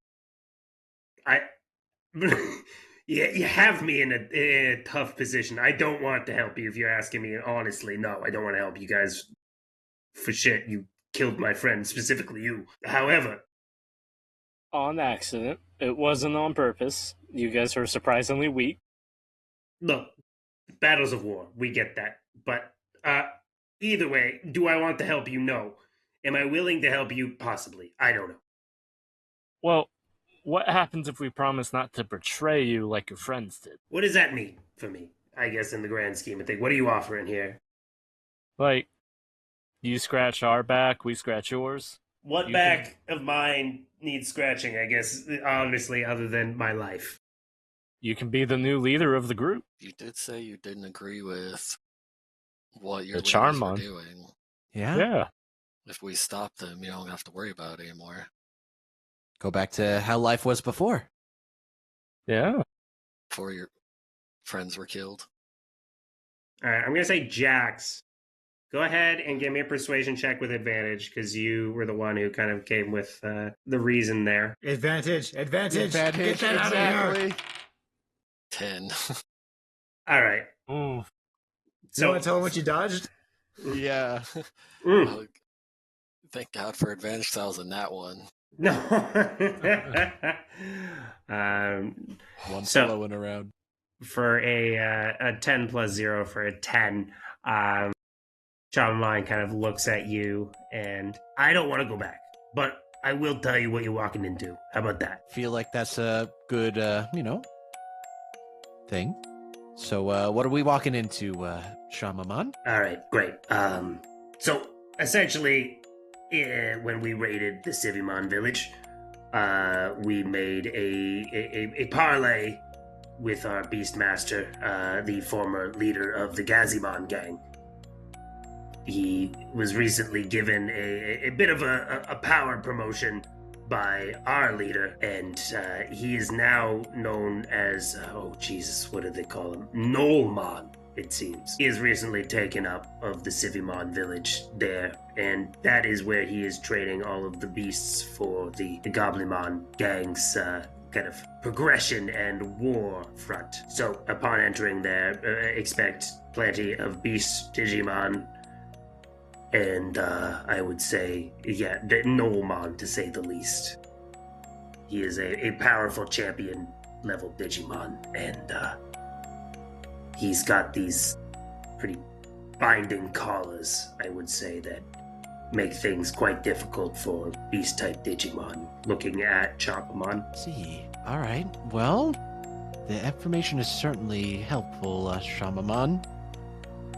You have me in a tough position. I don't want to help you if you're asking me honestly. No, I don't want to help you guys for shit. You killed my friend, specifically you. However, On accident. It wasn't on purpose. You guys are surprisingly weak. look, battles of war, we get that. But either way, do I want to help you? No. Am I willing to help you? Possibly. I don't know. Well, what happens if we promise not to betray you like your friends did? What does that mean for me? I guess in the grand scheme of things. What are you offering here? Like, you scratch our back, we scratch yours. What You back of mine needs scratching, I guess, honestly, other than my life? You can be the new leader of the group. You did say you didn't agree with what your The leaders Charmon. were doing. Yeah? Yeah. If we stop them, you don't have to worry about it anymore. Go back to how life was before. Yeah. Before your friends were killed. All right, I'm going to say Jax. Go ahead and give me a persuasion check with advantage because you were the one who kind of came with the reason there. Advantage. Get that Advantage, out of here. exactly. 10. All right. Ooh. So, you want to tell him what you dodged? Yeah. Oh, thank God for advantage. That was a nat one. No. One So- flowing around. For a 10 plus 0 for a 10, Shaman kind of looks at you and I don't want to go back, but I will tell you what you're walking into. How about that? Feel like that's a good, thing. So, what are we walking into, Shamaman? All right, great. So essentially, when we raided the Sivimon village, we made a parlay with our Beastmaster, the former leader of the Gazimon gang. He was recently given a bit of a power promotion by our leader, and he is now known as, oh Jesus, what do they call him? Nolmon, it seems. He has recently taken up of the Sivimon village there, and that is where he is trading all of the beasts for the GobliMON gang's kind of progression and war front. So upon entering there, expect plenty of beast Digimon, and I would say, yeah, Nolmon to say the least. He is a powerful champion level Digimon, and he's got these pretty binding collars, I would say, that make things quite difficult for beast-type Digimon. Looking at Chopamon. See. All right. Well, the information is certainly helpful, Shamamon.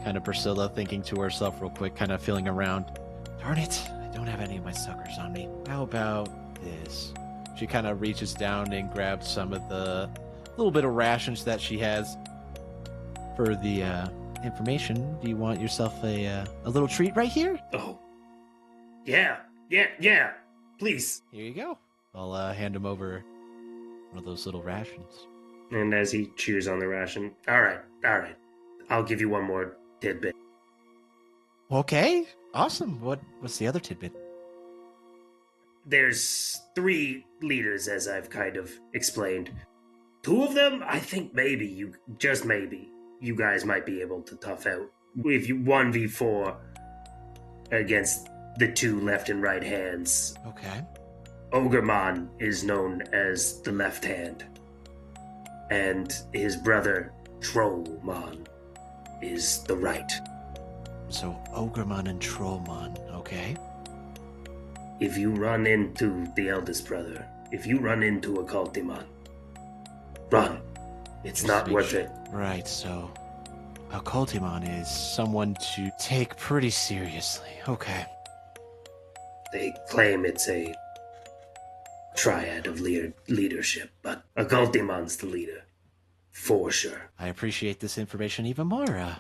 Kind of Priscilla thinking to herself real quick, kind of feeling around. Darn it, I don't have any of my suckers on me. How about this? She kind of reaches down and grabs some of the little bit of rations that she has for the information. Do you want yourself a little treat right here? Oh. Yeah. Please. Here you go. I'll hand him over one of those little rations. And as he chews on the ration, all right. I'll give you one more tidbit. Okay, awesome. What's the other tidbit? There's 3 leaders, as I've kind of explained. 2 of them, I think maybe you guys might be able to tough out if you 1v4 against the 2 left and right hands. Okay. Ogremon is known as the left hand, and his brother Trollmon is the right. So Ogremon and Trollmon, okay. If you run into the eldest brother, if you run into a Cultimon, run. It's not worth it. Right, so a Cultimon is someone to take pretty seriously. Okay. They claim it's a triad of leadership, but a Cultimon's the leader. For sure. I appreciate this information even more,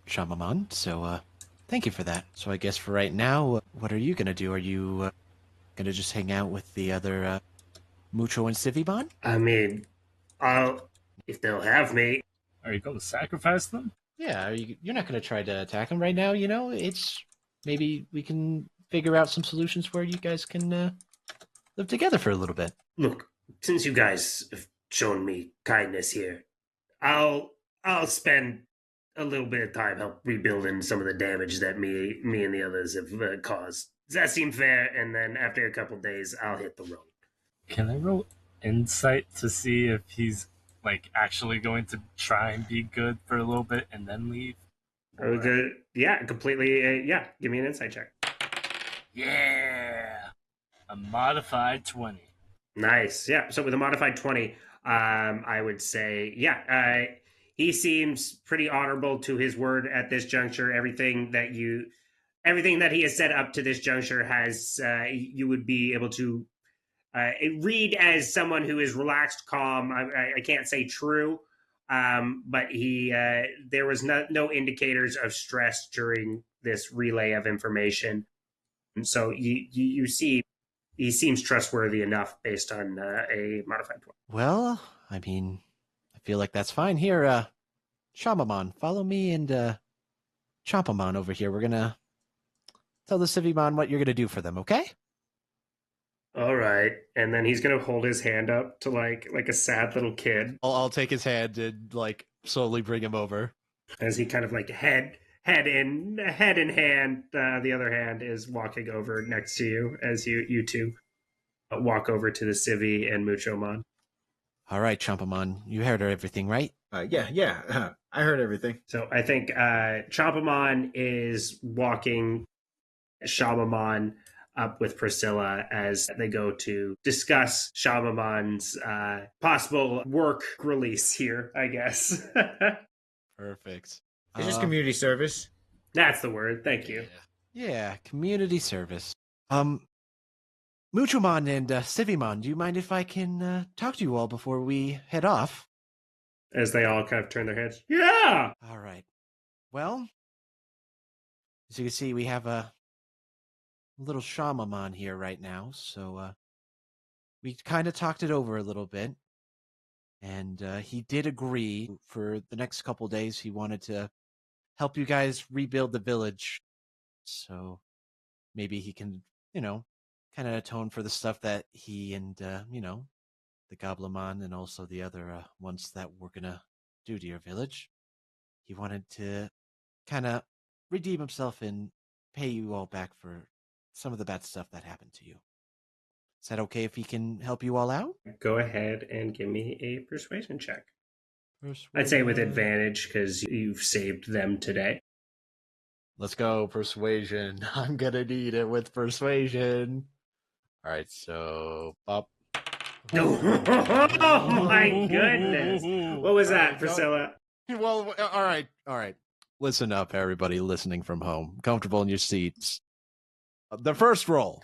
Shamamon, so thank you for that. So I guess for right now, what are you gonna do? Are you gonna just hang out with the other Mucho and Sivimon? I mean, if they'll have me. Are you going to sacrifice them? Yeah, you're not gonna try to attack them right now, you know? It's maybe we can figure out some solutions where you guys can live together for a little bit. Look, since you guys have shown me kindness here, I'll spend a little bit of time help rebuilding some of the damage that me and the others have caused. Does that seem fair? And then after a couple days, I'll hit the road. Can I roll insight to see if he's like actually going to try and be good for a little bit and then leave? Yeah, completely. Yeah, give me an insight check. Yeah, a modified 20. Nice. Yeah. So with a modified 20, I would say, he seems pretty honorable to his word at this juncture. Everything that he has said up to this juncture has, you would be able to read as someone who is relaxed, calm. I can't say true, but there was no indicators of stress during this relay of information. And so you see, he seems trustworthy enough based on a modified 20. Well, I mean, I feel like that's fine. Here, Shamamon, follow me, and Chompamon over here. We're gonna tell the Sivimon what you're gonna do for them, okay? All right. And then he's gonna hold his hand up to like a sad little kid I'll take his hand and like slowly bring him over. as he kind of like head in hand. The other hand is walking over next to you as you two walk over to the Civi and Muchomon. All right, Chompamon, you heard everything, right? Yeah. I heard everything. So I think Chompamon is walking Shamamon up with Priscilla as they go to discuss Shamamon's possible work release here, I guess. Perfect. It's just community service. That's the word. Thank you. Yeah, community service. Muchomon and Sivimon, do you mind if I can talk to you all before we head off? As they all kind of turn their heads. Yeah! All right. Well, as you can see, we have a little Shamamon here right now, so we kind of talked it over a little bit, and he did agree for the next couple days. He wanted to help you guys rebuild the village, so maybe he can, kind of atone for the stuff that he and, the GobliMON and also the other ones that we're gonna do to your village. He wanted to kind of redeem himself and pay you all back for some of the bad stuff that happened to you. Is that okay if he can help you all out? Go ahead and give me a persuasion check. I'd say with advantage because you've saved them today. Let's go, persuasion. I'm gonna need it with persuasion. All right, so up. Oh my goodness! What was that, Priscilla? Well, all right. Listen up, everybody listening from home. Comfortable in your seats. The first roll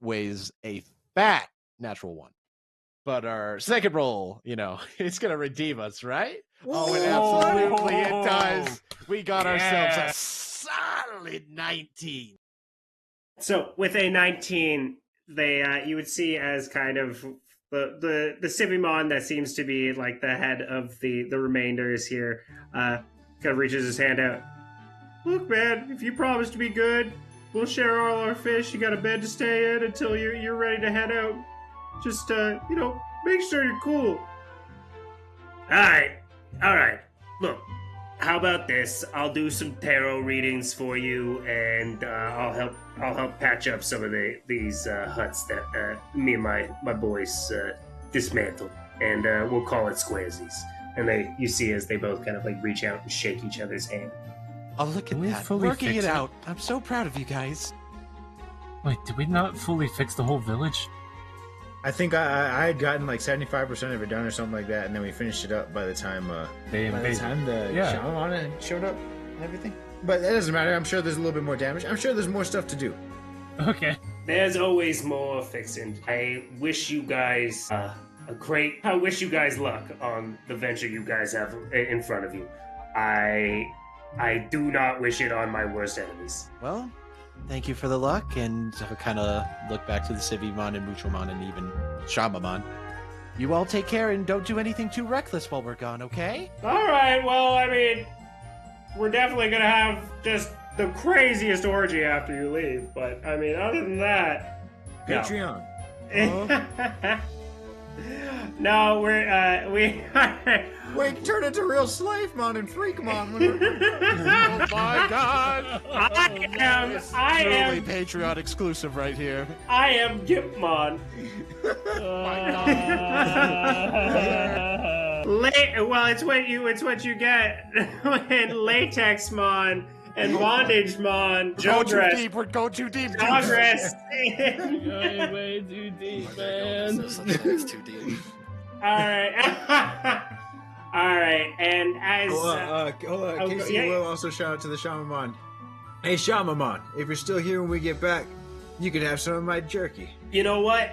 weighs a fat natural 1. But our second roll, it's going to redeem us, right? Oh, it absolutely it does. We got ourselves a solid 19. So with a 19, they you would see as kind of the Civimon that seems to be like the head of the remainders here, kind of reaches his hand out. Look, man, if you promise to be good, we'll share all our fish. You got a bed to stay in until you're ready to head out. Just make sure you're cool. All right. Look, how about this? I'll do some tarot readings for you, and I'll help patch up some of these huts that me and my boys dismantled, and we'll call it squaresies. And you see as they both kind of like reach out and shake each other's hand. Oh, look at that. Working it out. I'm so proud of you guys. Wait, did we not fully fix the whole village? I think I had gotten like 75% of it done or something like that, and then we finished it up by the time the shaman showed up and everything. But that doesn't matter. I'm sure there's a little bit more damage. I'm sure there's more stuff to do. Okay. There's always more fixing. I wish you guys I wish you guys luck on the venture you guys have in front of you. I do not wish it on my worst enemies. Well, thank you for the luck, and I kind of look back to the Civimon and Muchomon and even Shamamon. You all take care and don't do anything too reckless while we're gone, okay? All right, well, I mean, we're definitely going to have just the craziest orgy after you leave, but, I mean, other than that... Patreon. No, no we Wait, turn into real Slavemon and Freakmon. Oh my god! I am truly Patreon exclusive right here. I am Gipmon. Well, it's what you get when Latexmon and Bondagemon. We're going too deep. Progress. Going way too deep, man. No such thing as too deep. All right. All right, and as hold on. Casey will also shout out to the Shamamon. Hey, Shamamon, if you're still here when we get back, you could have some of my jerky. You know what?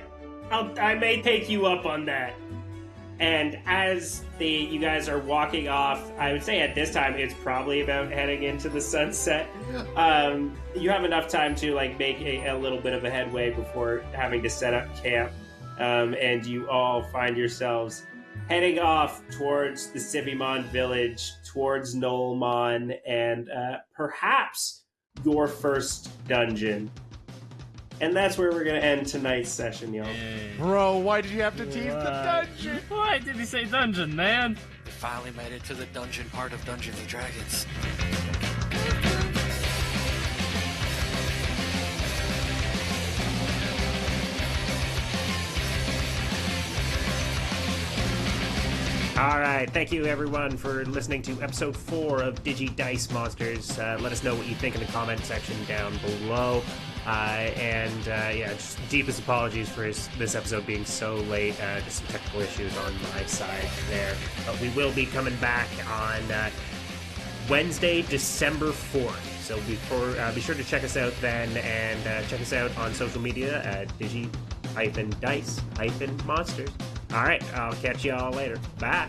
I may take you up on that. And as you guys are walking off, I would say at this time it's probably about heading into the sunset. You have enough time to like make a little bit of a headway before having to set up camp, and you all find yourselves heading off towards the Civimon village, towards Nolmon, and perhaps your first dungeon. And that's where we're going to end tonight's session, y'all. Bro, why did you have to tease the dungeon? Why did he say dungeon, man? We finally made it to the dungeon part of Dungeons & Dragons. All right, thank you everyone for listening to episode 4 of Digi Dice Monsters. Let us know what you think in the comment section down below. Just deepest apologies for this episode being so late. Just some technical issues on my side there. But we will be coming back on Wednesday, December 4th. So be sure to check us out then, and check us out on social media at Digi-Dice-Monsters. All right, I'll catch you all later. Bye.